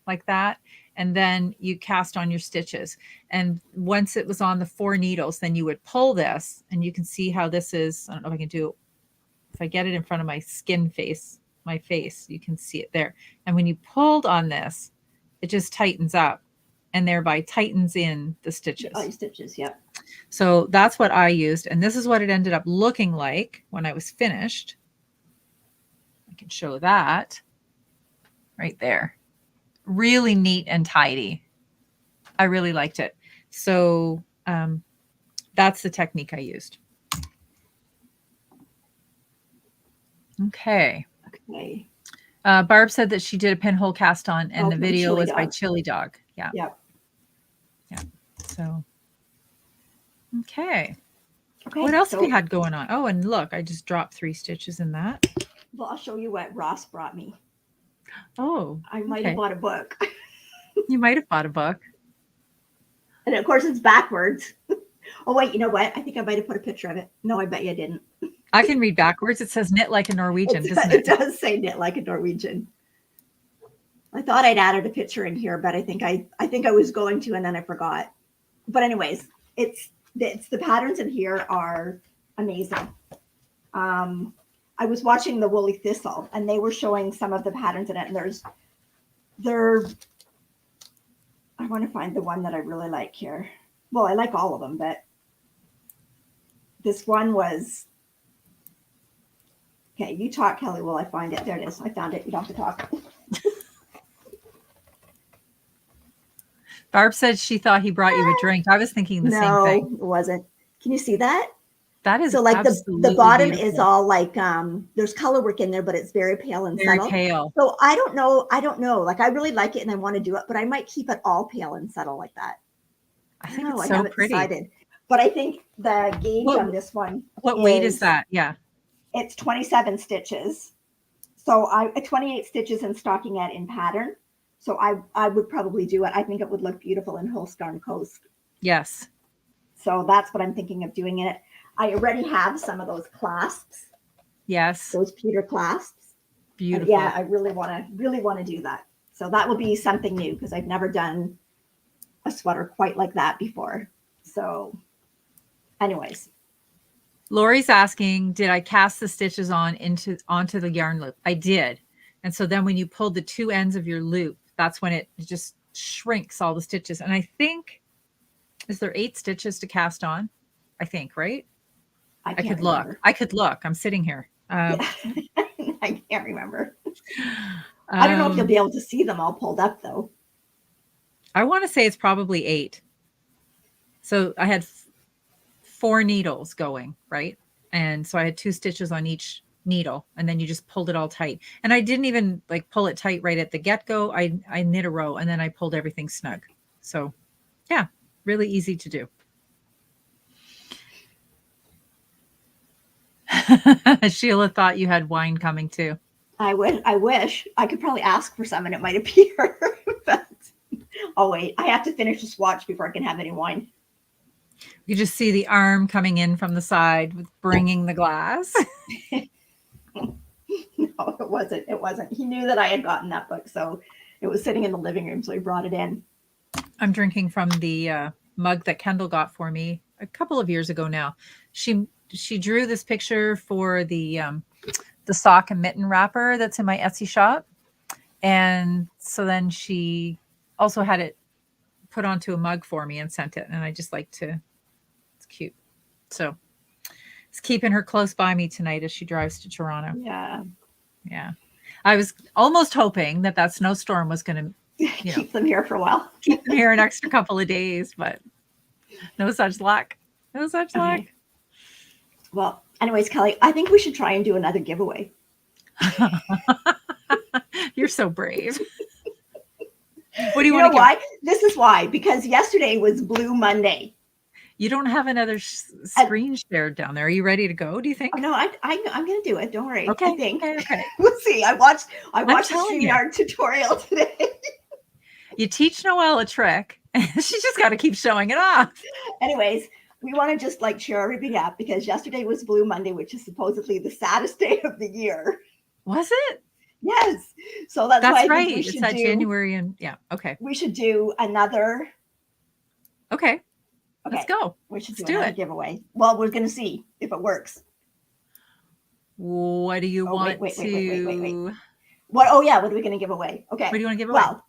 like that. And then you cast on your stitches. And once it was on the 4 needles, then you would pull this, and you can see how this is. I don't know if I can do it. If I get it in front of my my face, you can see it there. And when you pulled on this, it just tightens up and thereby tightens in the stitches. Oh, stitches, yep. So that's what I used. And this is what it ended up looking like when I was finished. I can show that right there. Really neat and tidy. I really liked it. So that's the technique I used. Okay. Barb said that she did a pinhole cast on, and the video was by Chili Dog. Yeah. Yep. Yeah. So, okay. What else have we had going on? Oh, and look, I just dropped 3 stitches in that. Well, I'll show you what Ross brought me. Oh, I might have bought a book. You might have bought a book. And of course, it's backwards. Oh, wait, you know what? I think I might have put a picture of it. No, I bet you didn't. I can read backwards. It says knit like a Norwegian, doesn't it? It does say knit like a Norwegian. I thought I'd added a picture in here, but I think I was going to, and then I forgot. But anyways, it's the patterns in here are amazing. I was watching the Woolly Thistle, and they were showing some of the patterns in it, and I want to find the one that I really like here. Well, I like all of them, but this one was, okay, you talk, Kelly, while I find it. There it is. I found it. You don't have to talk. Barb said she thought he brought you a drink. I was thinking the same thing. No, it wasn't. Can you see that? That is so like the bottom beautiful. Is all like there's color work in there, but it's very pale and very subtle. Pale. So I don't know. Like, I really like it and I want to do it, but I might keep it all pale and subtle like that. I think it's so pretty. Decided. But I think the gauge on this one. What weight is that? Yeah. It's 27 stitches. So 28 stitches in stockinette in pattern. So I would probably do it. I think it would look beautiful in Holskarn Coast. Yes. So that's what I'm thinking of doing in it. I already have some of those clasps. Yes. Those Peter clasps. Beautiful. And yeah, I really want to do that. So that will be something new because I've never done a sweater quite like that before. So anyways. Lori's asking, did I cast the stitches onto the yarn loop? I did. And so then when you pull the 2 ends of your loop, that's when it just shrinks all the stitches. And I think, is there 8 stitches to cast on? I think, right? I could look. I'm sitting here. I can't remember. I don't know if you'll be able to see them all pulled up though. I want to say it's probably 8. So I had 4 needles going, right? And so I had 2 stitches on each needle, and then you just pulled it all tight. And I didn't even like pull it tight right at the get-go. I knit a row and then I pulled everything snug. So yeah, really easy to do. Sheila thought you had wine coming too. I wish I could probably ask for some and it might appear, but Oh, wait. I have to finish the swatch before I can have any wine. You just see the arm coming in from the side with bringing the glass. No, it wasn't. It wasn't. He knew that I had gotten that book, so it was sitting in the living room, so he brought it in. I'm drinking from the mug that Kendall got for me a couple of years ago now. She drew this picture for the sock and mitten wrapper that's in my Etsy shop. And so then she also had it put onto a mug for me and sent it. And I just like to, it's cute. So it's keeping her close by me tonight as she drives to Toronto. Yeah. Yeah. I was almost hoping that snowstorm was going to keep them here for a while. Keep them here an extra couple of days, but no such luck. No such luck. Well, anyways, Kelly, I think we should try and do another giveaway. You're so brave. What do you know want to why? This is why. Because yesterday was Blue Monday. You don't have another screen shared down there. Are you ready to go? Do you think? Oh, no, I'm going to do it. Don't worry. Okay. I think. Okay. We'll see. I watched the StreamYard tutorial today. You teach Noelle a trick, and she's just got to keep showing it off. Anyways, we want to just like cheer everybody up because yesterday was Blue Monday, which is supposedly the saddest day of the year. Was it? Yes. So that's why right. It's that January and yeah. Okay. We should do another. Okay. Let's go. We should do another giveaway. Well, we're going to see if it works. What do you want to? What? Oh yeah. What are we going to give away? Okay. What do you want to give away? Well,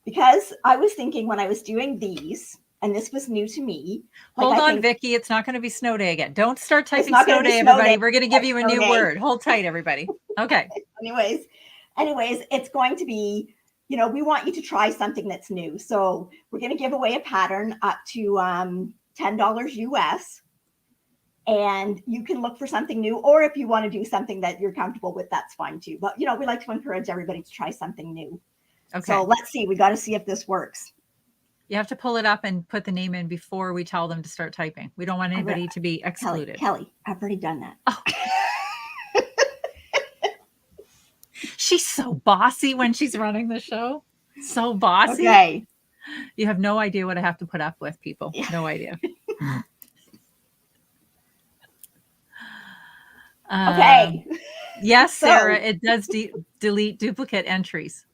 because I was thinking when I was doing these, and this was new to me. Hold on, Vicky. It's not going to be snow day again. Don't start typing snow day, everybody. We're going to give you a new word. Hold tight, everybody. Okay. Anyways, it's going to be, we want you to try something that's new. So we're going to give away a pattern up to $10 US. And you can look for something new, or if you want to do something that you're comfortable with, that's fine too. But, we like to encourage everybody to try something new. Okay. So let's see. We got to see if this works. You have to pull it up and put the name in before we tell them to start typing. We don't want anybody to be excluded. Kelly, I've already done that. Oh. She's so bossy when she's running the show. So bossy. Okay. You have no idea what I have to put up with, people. Yeah. No idea. Okay. Yes, Sarah, it does delete duplicate entries.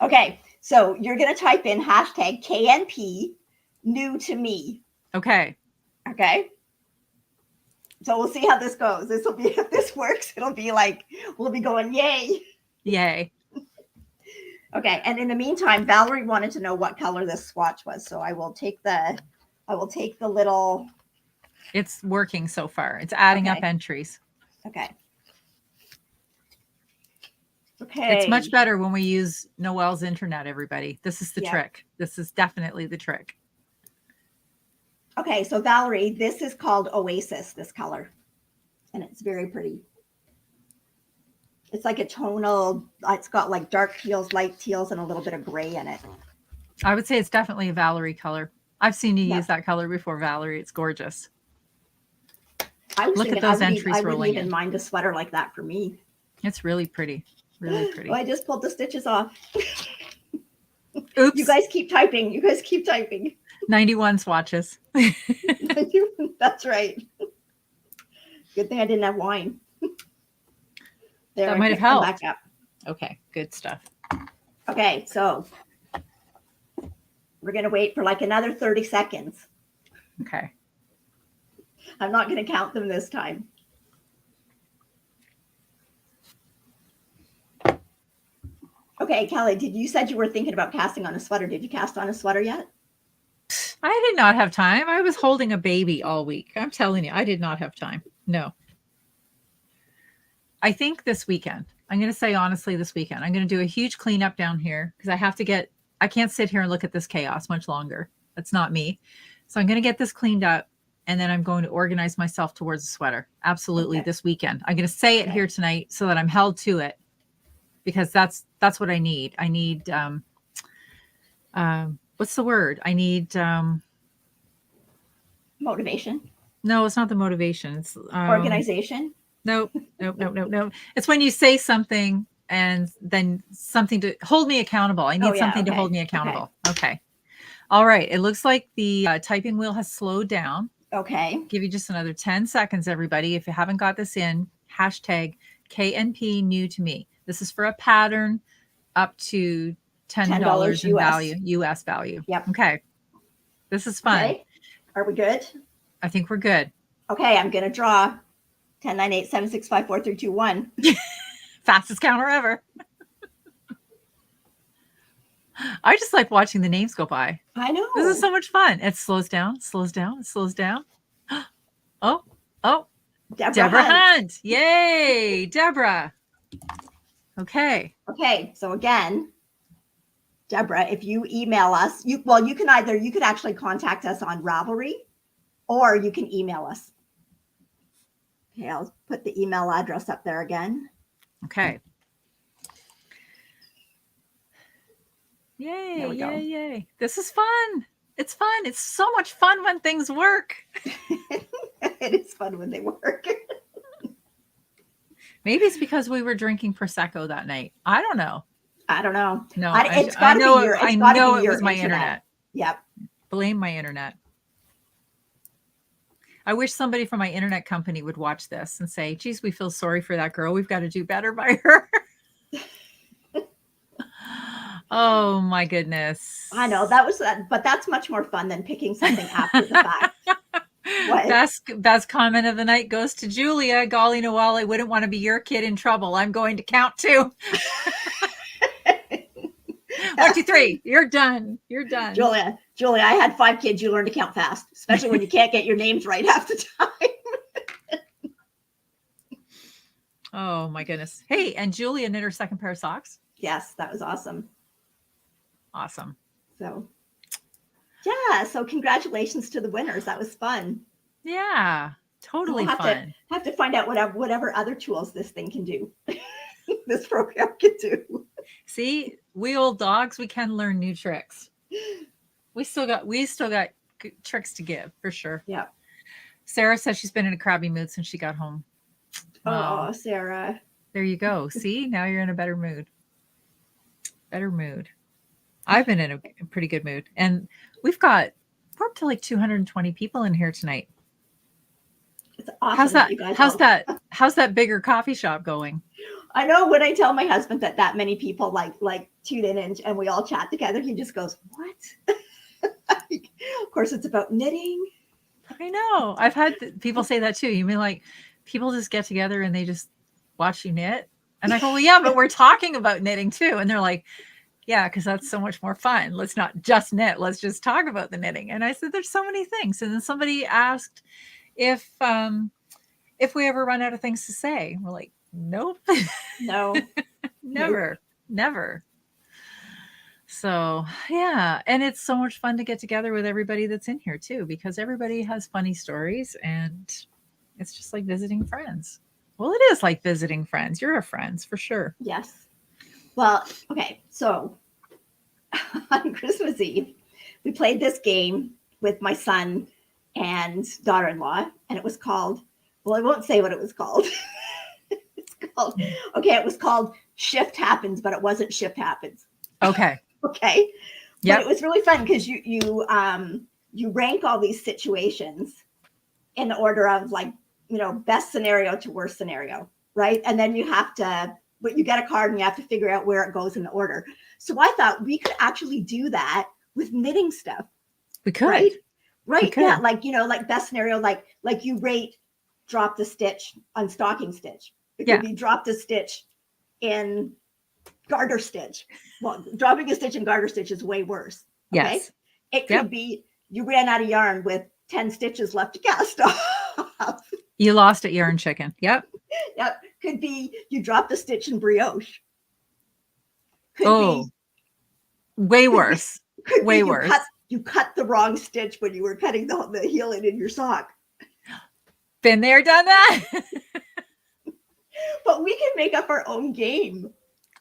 Okay. So you're going to type in hashtag KNP new to me. Okay. Okay. So we'll see how this goes. This will be, if this works, it'll be like, we'll be going, yay. Yay. Okay. And in the meantime, Valerie wanted to know what color this swatch was. So I will take the little. It's working so far. It's adding up entries. Okay. Okay. It's much better when we use Noelle's internet, everybody. This is the trick. This is definitely the trick. Okay, so Valerie, this is called Oasis, this color. And it's very pretty. It's like a tonal, it's got like dark teals, light teals, and a little bit of gray in it. I would say it's definitely a Valerie color. I've seen you use that color before, Valerie. It's gorgeous. Look at those entries rolling in. I wouldn't even mind a sweater like that for me. It's really pretty. Really pretty. Well, I just pulled the stitches off. Oops. You guys keep typing. 91 swatches. That's right. Good thing I didn't have wine. There, that might have helped. Back up. Okay, good stuff. Okay, so we're going to wait for like another 30 seconds. Okay. I'm not going to count them this time. Okay, Kelly, you said you were thinking about casting on a sweater. Did you cast on a sweater yet? I did not have time. I was holding a baby all week. I'm telling you, I did not have time. No. I think this weekend, I'm going to say honestly this weekend, I'm going to do a huge cleanup down here because I can't sit here and look at this chaos much longer. That's not me. So I'm going to get this cleaned up and then I'm going to organize myself towards a sweater. Absolutely. Okay. This weekend. I'm going to say it here tonight so that I'm held to it. Because that's what I need. I need, what's the word? I need motivation. No, it's not the motivation. It's organization. Nope. It's when you say something and then something to hold me accountable. I need something to hold me accountable. Okay. All right. It looks like the typing wheel has slowed down. Okay. Give you just another 10 seconds, everybody. If you haven't got this in, hashtag KNP new to me. This is for a pattern up to $10 in value, US value. Yep. Okay. This is fun. Okay. Are we good? I think we're good. Okay. I'm going to draw 10, 9, 8, 7, 6, 5, 4, 3, 2, 1. Fastest counter ever. I just like watching the names go by. I know. This is so much fun. It slows down, slows down, it slows down. Oh. Deborah Hunt. Yay, Deborah. Okay. Okay. So again, Deborah, if you email us, you could actually contact us on Ravelry, or you can email us. Okay, I'll put the email address up there again. Okay. Yay, There we go. yay. This is fun. It's fun. It's so much fun when things work. It is fun when they work. Maybe it's because we were drinking Prosecco that night. I don't know. No, it's got to be your, I know it was my internet. Yep. Blame my internet. I wish somebody from my internet company would watch this and say, geez, we feel sorry for that girl. We've got to do better by her. Oh my goodness. I know but that's much more fun than picking something after the fact. Best comment of the night goes to Julia. Golly, Noelle, I wouldn't want to be your kid in trouble. I'm going to count 2. 1, 2, 3. You're done. Julia, I had 5 kids. You learn to count fast, especially when you can't get your names right half the time. Oh my goodness. Hey, and Julia knit her second pair of socks. Yes, that was awesome. Awesome. So, yeah. So congratulations to the winners. That was fun. Yeah, totally fun. Have to find out whatever other tools this thing can do. This program can do. See, we old dogs, we can learn new tricks. We still got tricks to give for sure. Yeah. Sarah says she's been in a crabby mood since she got home. Oh, Sarah. There you go. See, now you're in a better mood. I've been in a pretty good mood. And we're up to like 220 people in here tonight. It's awesome. How's that bigger coffee shop going? I know when I tell my husband that many people like tune in and we all chat together, he just goes, what? Of course, it's about knitting. I know. I've had people say that too. You mean like people just get together and they just watch you knit? And I go, well, yeah, but we're talking about knitting too. And they're like, yeah, because that's so much more fun. Let's not just knit. Let's just talk about the knitting. And I said, there's so many things. And then somebody asked if we ever run out of things to say. We're like, nope. No. Never. So yeah. And it's so much fun to get together with everybody that's in here too, because everybody has funny stories and it's just like visiting friends. Well, it is like visiting friends. You're a friends for sure. Yes. Well, okay. So on Christmas Eve, we played this game with my son and daughter-in-law, and it was called, well, I won't say what it was called. It was called Shift Happens, but it wasn't Shift Happens. Okay. Okay. Yeah. But it was really fun because you rank all these situations in the order of like, best scenario to worst scenario, right? And then you get a card and you have to figure out where it goes in the order. So I thought we could actually do that with knitting stuff. We could. Right? We could. Yeah. Like best scenario, like you rate drop the stitch on stocking stitch. It could be drop the stitch in garter stitch. Well, dropping a stitch in garter stitch is way worse. Okay? Yes. It could be you ran out of yarn with 10 stitches left to cast off. You lost at Yarn Chicken. Yep. Yep. Could be you dropped a stitch in brioche. Could be way worse. Way worse. You cut the wrong stitch when you were cutting the heel in your sock. Been there, done that. But we can make up our own game.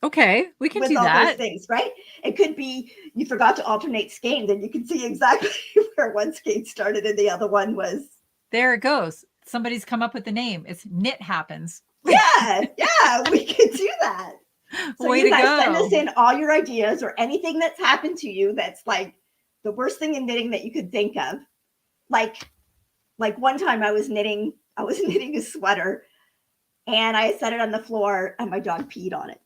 Okay, we can do all that. Those things, right? It could be you forgot to alternate skeins, and you can see exactly where one skein started and the other one was. There it goes. Somebody's come up with the name. It's Knit Happens. Yeah, we can do that. So Way you to guys go. send us in all your ideas or anything that's happened to you that's like the worst thing in knitting that you could think of. Like one time I was knitting a sweater and I set it on the floor and my dog peed on it.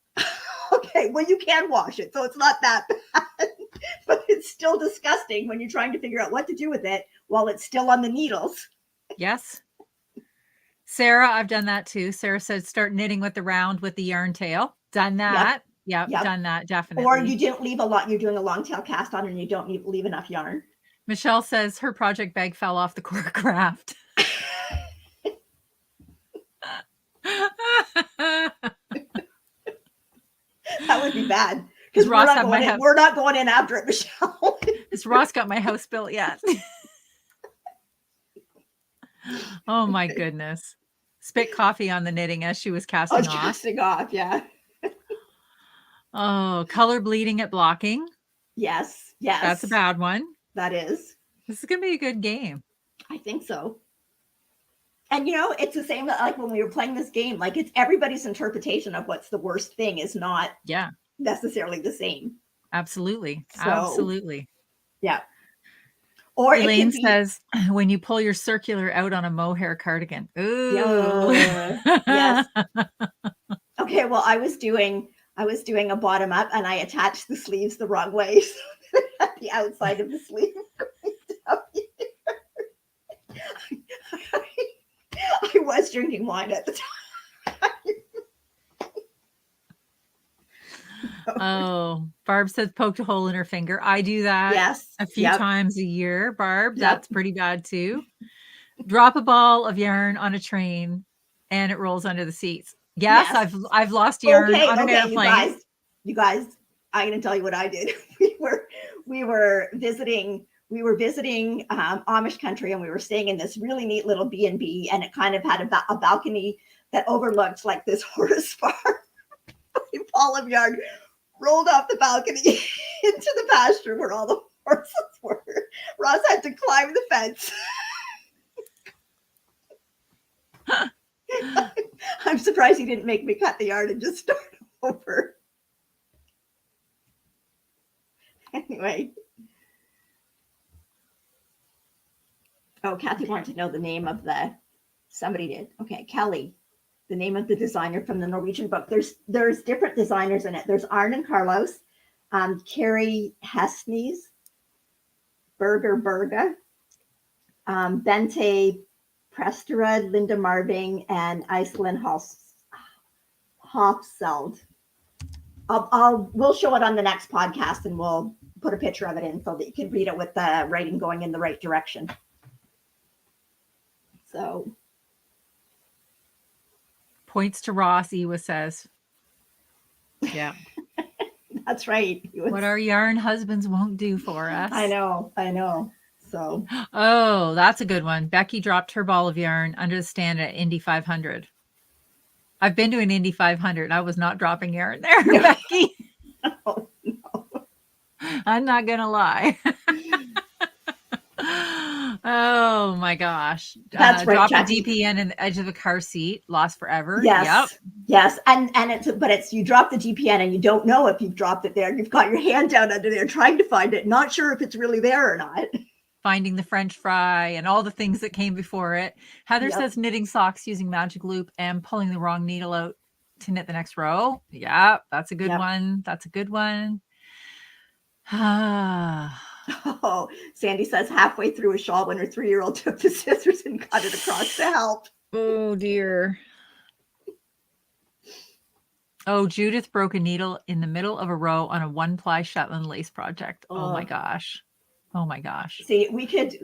Okay, well, you can wash it, so it's not that bad, but it's still disgusting when you're trying to figure out what to do with it while it's still on the needles. Yes. Sarah, I've done that too. Sarah said start knitting with the round with the yarn tail. Done that. Yep. Done that, definitely. Or you didn't leave a lot, you're doing a long tail cast on and you don't leave enough yarn. Michelle says her project bag fell off the core craft. That would be bad. Because we're not going in after it, Michelle. Has Ross got my house built yet? Oh my goodness. Spit coffee on the knitting as she was casting off. Casting off, yeah. Oh, color bleeding at blocking. Yes. That's a bad one. That is. This is going to be a good game. I think so. And it's the same like when we were playing this game, like it's everybody's interpretation of what's the worst thing is not necessarily the same. Absolutely. Absolutely. Yeah. Or Elaine says when you pull your circular out on a mohair cardigan. Ooh. Yes. Okay, well, I was doing a bottom up and I attached the sleeves the wrong way. So at the outside of the sleeve. I was drinking wine at the time. Oh, Barb says poked a hole in her finger. I do that a few times a year, Barb. That's pretty bad too. Drop a ball of yarn on a train and it rolls under the seats. Yes. I've lost yarn on an airplane. You guys, I'm going to tell you what I did. We were visiting Amish country and we were staying in this really neat little B&B and it kind of had a balcony that overlooked like this horse farm. A ball of yarn rolled off the balcony into the pasture where all the horses were. Ross had to climb the fence. I'm surprised he didn't make me cut the yarn and just start over. Anyway. Oh, Kathy wanted to know the name of somebody did. Okay, Kelly, the name of the designer from the Norwegian book. There's different designers in it. There's Arne Carlos, Carrie Hesnes, Berger Berga, Bente Presterud, Linda Marving, and Iceland Hofseld. We'll show it on the next podcast and we'll put a picture of it in so that you can read it with the writing going in the right direction. So. Points to Ross, Ewa says. Yeah. That's right. What our yarn husbands won't do for us. I know. So. Oh, that's a good one. Becky dropped her ball of yarn under the stand at Indy 500. I've been to an Indy 500. I was not dropping yarn there, Becky. No. I'm not going to lie. Oh my gosh. That's right. Drop a DPN in the edge of the car seat, lost forever. Yes. Yep. Yes. And it's you drop the DPN and you don't know if you've dropped it there. You've got your hand down under there trying to find it, not sure if it's really there or not. Finding the French fry and all the things that came before it. Heather says knitting socks using magic loop and pulling the wrong needle out to knit the next row. Yeah, that's a good one. That's a good one. Oh, Sandy says halfway through a shawl when her 3-year-old took the scissors and cut it across to help. Oh, dear. Oh, Judith broke a needle in the middle of a row on a 1-ply Shetland lace project. Oh my gosh. Oh my gosh. See, we could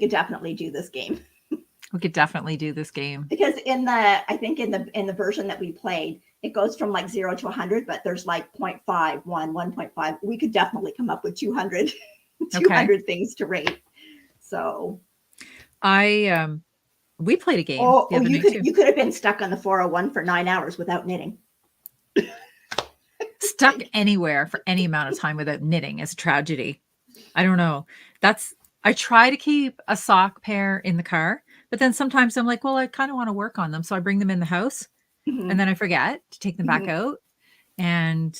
definitely do this game. We could definitely do this game. Because I think in the version that we played, it goes from like 0 to 100, but there's like 0.5, 1.5. We could definitely come up with 200 things to rate. So we played a game. You could have been stuck on the 401 for 9 hours without knitting. Stuck anywhere for any amount of time without knitting is a tragedy. I don't know. I try to keep a sock pair in the car, but then sometimes I'm like, well, I kind of want to work on them. So I bring them in the house and then I forget to take them back out. And,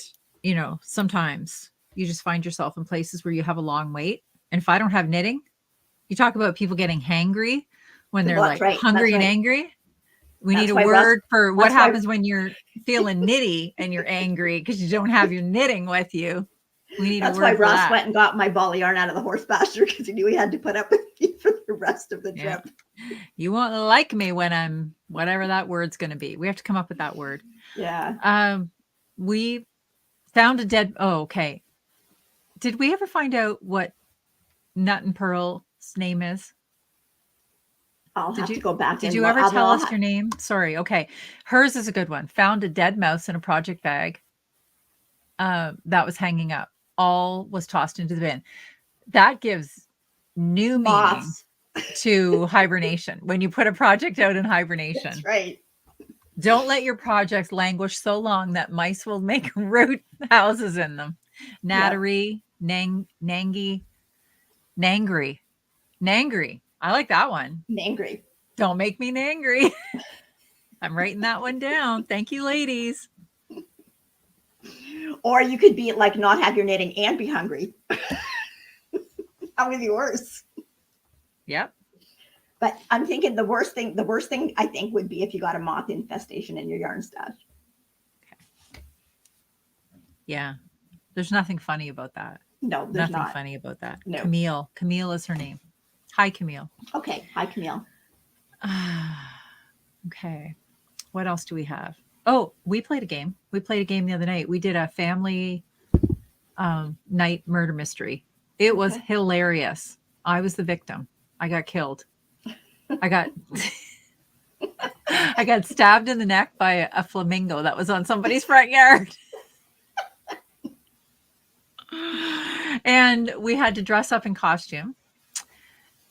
sometimes you just find yourself in places where you have a long wait. And if I don't have knitting, you talk about people getting hangry when they're Well, that's like right. hungry That's and right. angry. We need That's a why Russ. word for what That's why. happens when you're feeling nitty and you're angry because you don't have your knitting with you. We need a That's why word for Russ that. went and got my ball of yarn out of the horse pasture because he knew he had to put up with me for the rest of the Yeah. trip. You won't like me when I'm whatever that word's going to be. We have to come up with that word. Yeah. We found a dead. Oh, okay. Did we ever find out what Nut and Pearl's name is? I'll have to go back. Did and you look. ever tell us your name? Sorry. Okay. Hers is a good one. Found a dead mouse in a project bag that was hanging up. All was tossed into the bin. That gives new meaning Moths. to hibernation. When you put a project out in hibernation. That's right. Don't let your projects languish so long that mice will make root houses in them. Nattery, nangy, nangry. Nangry. I like that one. Nangry. Don't make me nangry. I'm writing that one down. Thank you, ladies. Or you could be like not have your knitting and be hungry. That would be worse. Yep. But I'm thinking the worst thing I think would be if you got a moth infestation in your yarn stash. Okay. Yeah. There's nothing funny about that. No, there's nothing not. funny about that. No. Camille. Camille is her name. Hi, Camille. Okay. Hi, Camille. Okay. What else do we have? Oh, we played a game. We played a game the other night. We did a family night murder mystery. It was hilarious. I was the victim. I got killed. I got stabbed in the neck by a flamingo that was on somebody's front yard. And we had to dress up in costume.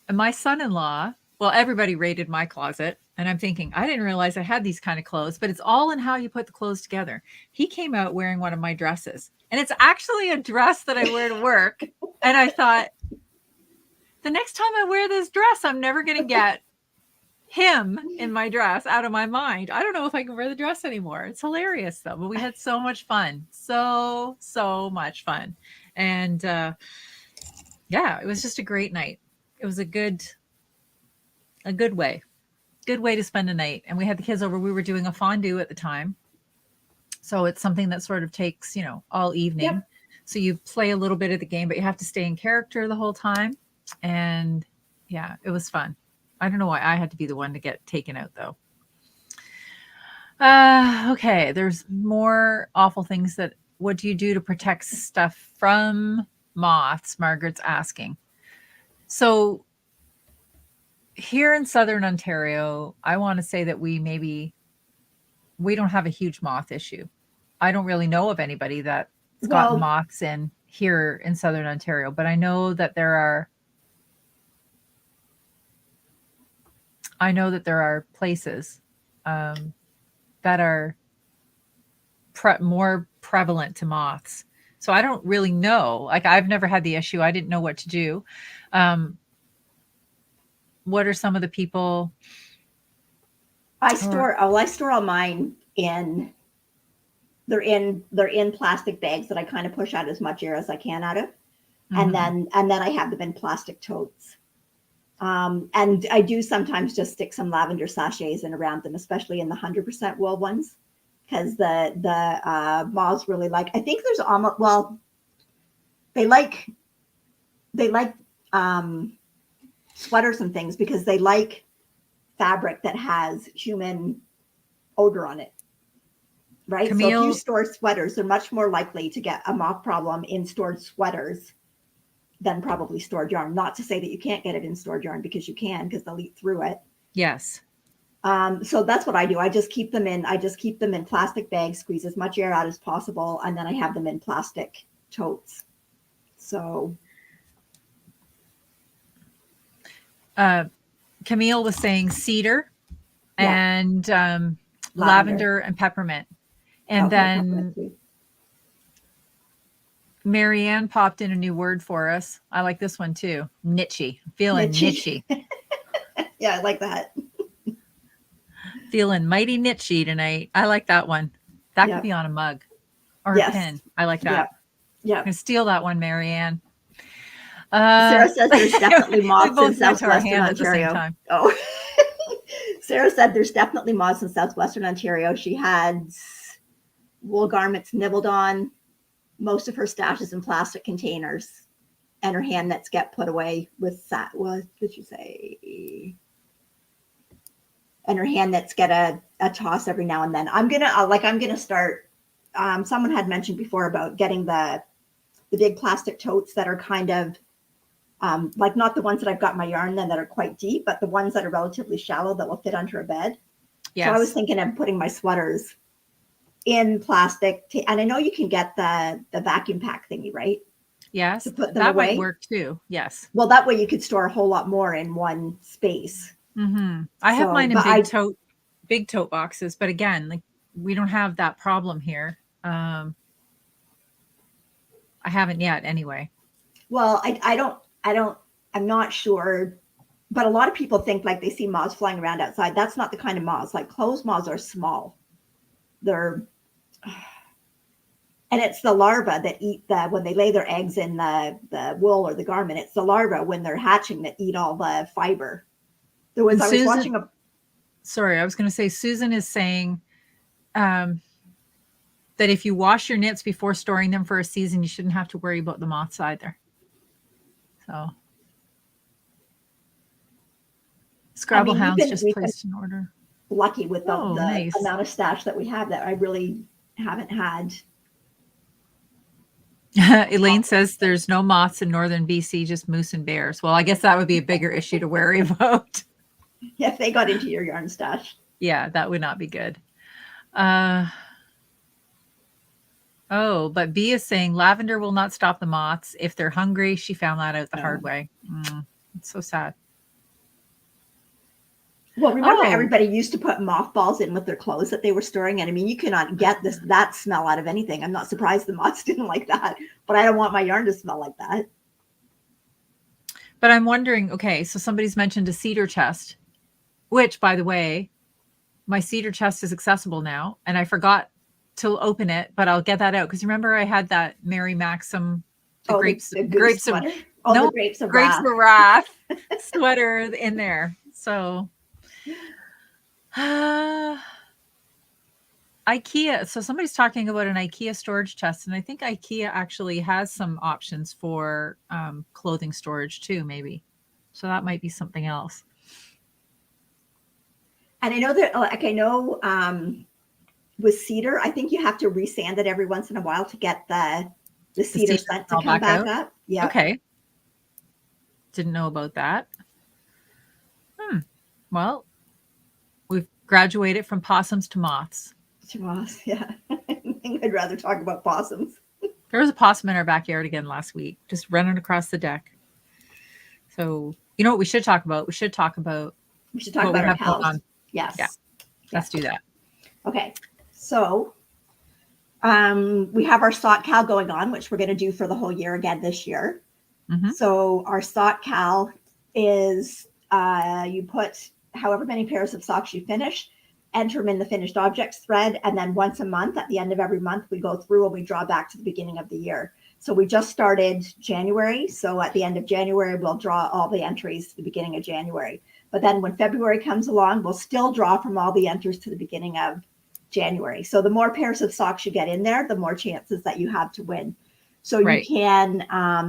And my son-in-law, well, everybody raided my closet. And I'm thinking, I didn't realize I had these kind of clothes, but it's all in how you put the clothes together. He came out wearing one of my dresses. And it's actually a dress that I wear to work. And I thought, the next time I wear this dress, I'm never going to get him in my dress out of my mind. I don't know if I can wear the dress anymore. It's hilarious though, but we had so much fun. So much fun. And yeah, it was just a great night. It was a good way to spend a night. And we had the kids over. We were doing a fondue at the time. So it's something that sort of takes, all evening. Yep. So you play a little bit of the game, but you have to stay in character the whole time. And yeah, it was fun. I don't know why I had to be the one to get taken out though. Okay. There's more awful things what do you do to protect stuff from moths? Margaret's asking. So here in Southern Ontario, I want to say that we don't have a huge moth issue. I don't really know of anybody that's got moths in here in Southern Ontario, but I know that there are places that are more prevalent to moths. So I don't really know. Like I've never had the issue. I didn't know what to do. What are some of the people? I store all mine in. They're in plastic bags that I kind of push out as much air as I can out of, and then I have them in plastic totes. And I do sometimes just stick some lavender sachets in around them, especially in the 100% wool ones, because the moths really like. I think there's almost they like sweaters and things because they like fabric that has human odor on it. Right. Camille, so if you store sweaters, they're much more likely to get a moth problem in stored sweaters than probably stored yarn. Not to say that you can't get it in stored yarn, because you can, because they'll eat through it. Yes. So that's what I do. I just keep them in plastic bags, squeeze as much air out as possible, and then I have them in plastic totes. So Camille was saying cedar and lavender and peppermint. And then Marianne popped in a new word for us. I like this one too. Niche. Feeling niche. Yeah, I like that. Feeling mighty niche tonight. I like that one. That could be on a mug or a pin. I like that. Yeah. I'm going to steal that one, Marianne. Sarah says there's definitely moths in both went to our southwestern hand at the same Ontario. time. Oh, Sarah said there's definitely moths in southwestern Ontario. She had wool garments nibbled on, most of her stashes in plastic containers, and her hand nets get put away with that. What did you say? And her hand nets get a toss every now and then. I'm gonna start. Someone had mentioned before about getting the big plastic totes that are kind of like not the ones that I've got my yarn in that are quite deep, but the ones that are relatively shallow that will fit under a bed. Yes. So I was thinking of putting my sweaters in plastic, and I know you can get the vacuum pack thingy, right? Yes, to put them that away. Might work too. Yes. Well, that way you could store a whole lot more in one space. Mm-hmm. I have mine in big tote boxes, but again, like we don't have that problem here. I haven't yet, anyway. Well, I'm not sure, but a lot of people think like they see moths flying around outside. That's not the kind of moths. Like closed moths are small. And it's the larvae that eat when they lay their eggs in the wool or the garment. It's the larvae when they're hatching that eat all the fiber. I was watching Sorry, I was going to say Susan is saying that if you wash your knits before storing them for a season, you shouldn't have to worry about the moths either. So Scrabble Hounds just placed an order. Lucky with the amount of stash that we have that I really haven't had. Elaine says there's no moths in northern BC, just moose and bears. Well, I guess that would be a bigger issue to worry about. Yeah, if they got into your yarn stash. Yeah, that would not be good. But B is saying lavender will not stop the moths. If they're hungry, she found that out the hard way. It's so sad. Well, remember everybody used to put mothballs in with their clothes that they were storing. And I mean, you cannot get that smell out of anything. I'm not surprised the moths didn't like that, but I don't want my yarn to smell like that. But I'm wondering, okay, so somebody's mentioned a cedar chest, which, by the way, my cedar chest is accessible now. And I forgot to open it, but I'll get that out. Because remember I had that Mary Maxim, grapes of wrath sweater in there. So IKEA. So somebody's talking about an IKEA storage chest, and I think IKEA actually has some options for clothing storage too, maybe. So that might be something else. And I know that, with cedar, I think you have to resand it every once in a while to get the cedar scent to come back up. Yeah. Okay. Didn't know about that. Well, we've graduated from possums to moths. Yeah. I think I'd rather talk about possums. There was a possum in our backyard again last week, just running across the deck. So, you know what we should talk about? We should talk about our cows. Yes. Yeah. Let's do that. Okay. So we have our sock cal going on, which we're going to do for the whole year again this year. Mm-hmm. So our sock cal is you put however many pairs of socks you finish, enter them in the finished objects thread, and then once a month, at the end of every month, we go through and we draw back to the beginning of the year. So we just started January. So at the end of January, we'll draw all the entries to the beginning of January. But then when February comes along, we'll still draw from all the entries to the beginning of January. So the more pairs of socks you get in there, the more chances that you have to win. So you can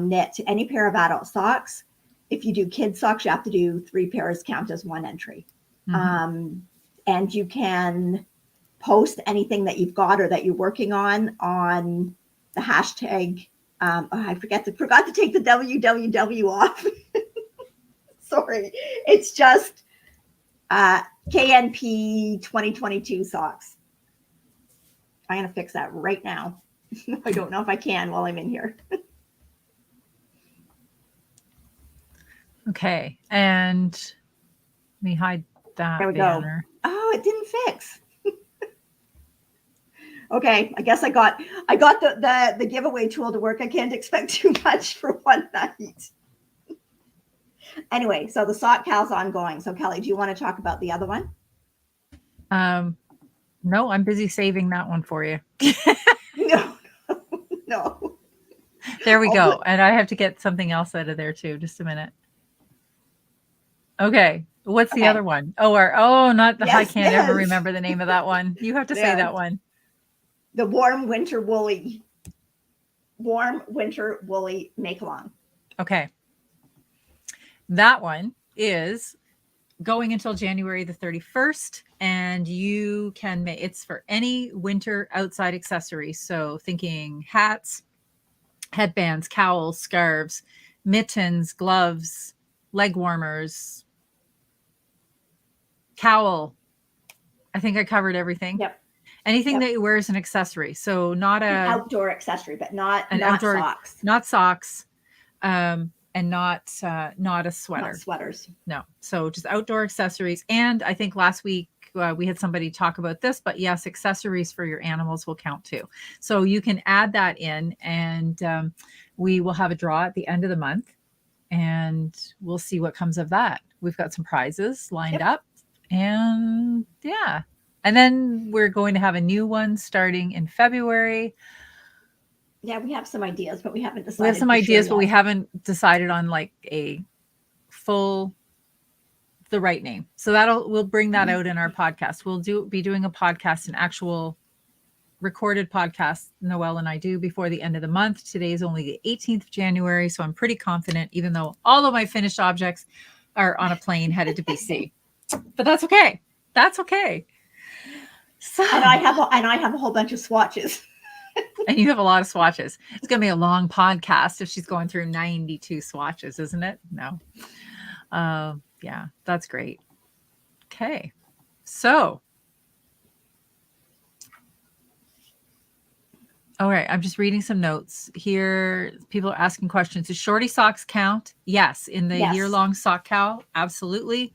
knit any pair of adult socks. If you do kid socks, you have to do 3 pairs, count as 1 entry. Mm-hmm. And you can post anything that you've got or that you're working on the hashtag. I forgot to take the www off. Sorry. It's just KNP 2022 socks. I'm going to fix that right now. I don't know if I can while I'm in here. Okay. And let me hide that there we banner. Go. Oh, it didn't fix. Okay. I guess I got the giveaway tool to work. I can't expect too much for one night. Anyway, so the sock cal's ongoing. So Kelly, do you want to talk about the other one? No, I'm busy saving that one for you. No. There we go. And I have to get something else out of there too. Just a minute. Okay. What's the other one? I can't ever remember the name of that one. You have to say that one. The warm winter woolly make-along. Okay. That one is going until January the 31st, and you can make it's for any winter outside accessory. So thinking hats, headbands, cowls, scarves, mittens, gloves, leg warmers, cowl. I think I covered everything. Yep. Anything that you wear as an accessory. So not an outdoor accessory, but not outdoor socks. Not socks. And not a sweater. Not sweaters. No. So just outdoor accessories. And I think last week we had somebody talk about this, but yes, accessories for your animals will count too. So you can add that in, and we will have a draw at the end of the month, and we'll see what comes of that. We've got some prizes lined up, and yeah. And then we're going to have a new one starting in February. Yeah, we have some ideas, but we haven't decided. We have some ideas, but we haven't decided on like a full, the right name. So we'll bring that out in our podcast. We'll be doing a podcast, an actual recorded podcast, Noelle and I do, before the end of the month. Today is only the 18th of January, so I'm pretty confident, even though all of my finished objects are on a plane headed to BC. But that's okay. That's okay. So, and I have a whole bunch of swatches. And you have a lot of swatches. It's going to be a long podcast if she's going through 92 swatches, isn't it? No. Yeah, that's great. Okay. So, all right. I'm just reading some notes here. People are asking questions. Does shorty socks count? Yes. In the year-long sock cow, absolutely.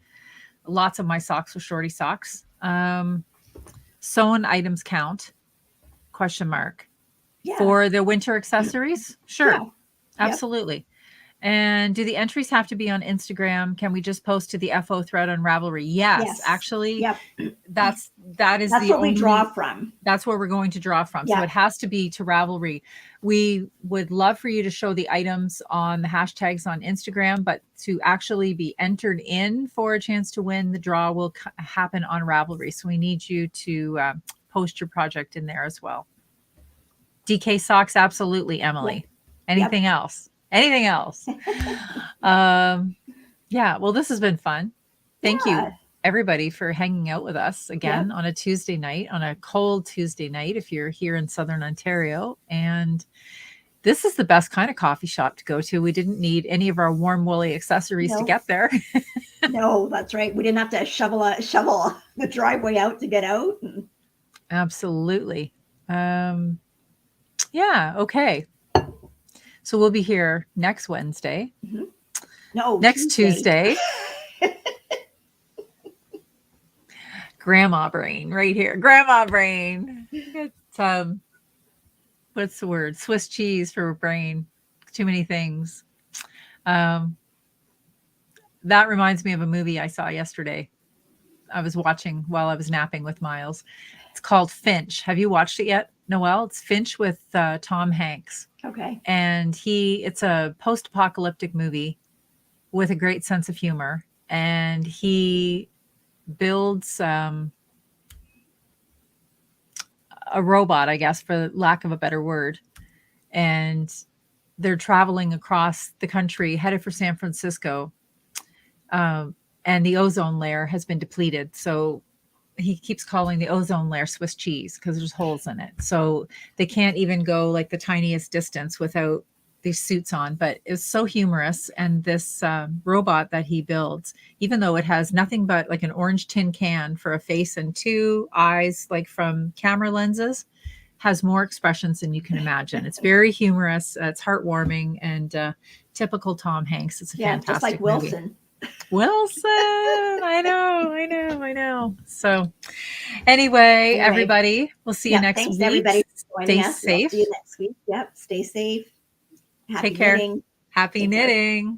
Lots of my socks are shorty socks. Sewn items count? Question mark. Yeah. For the winter accessories? Sure. Yeah. Absolutely. And do the entries have to be on Instagram? Can we just post to the FO thread on Ravelry? Yes. Actually, that's what we draw from. That's where we're going to draw from. So it has to be to Ravelry. We would love for you to show the items on the hashtags on Instagram, but to actually be entered in for a chance to win, the draw will happen on Ravelry. So we need you to post your project in there as well. DK socks, absolutely, Emily. Anything else? Anything else? Yeah, well, this has been fun. Thank you, everybody, for hanging out with us again on a Tuesday night, on a cold Tuesday night, if you're here in Southern Ontario. And this is the best kind of coffee shop to go to. We didn't need any of our warm, woolly accessories to get there. No, that's right. We didn't have to shovel the driveway out to get out. Absolutely. Yeah, okay. So we'll be here next Wednesday. Mm-hmm. No, next Tuesday. Grandma brain right here. Grandma brain. It's, what's the word? Swiss cheese for brain. Too many things. That reminds me of a movie I saw yesterday. I was watching while I was napping with Miles. It's called Finch. Have you watched it yet, Noelle? It's Finch with Tom Hanks. Okay. And it's a post-apocalyptic movie with a great sense of humor. And he builds a robot, I guess, for lack of a better word. And they're traveling across the country, headed for San Francisco. And the ozone layer has been depleted. So he keeps calling the ozone layer Swiss cheese because there's holes in it. So they can't even go like the tiniest distance without these suits on. But it's so humorous. And this robot that he builds, even though it has nothing but like an orange tin can for a face and two eyes, like from camera lenses, has more expressions than you can imagine. It's very humorous. It's heartwarming and typical Tom Hanks. It's a fantastic just like Wilson. Movie. Wilson, I know. So anyway, everybody, we'll see you next week. Everybody for joining us. Stay safe. We'll see you next week. Yep. Stay safe. Take care. Happy knitting.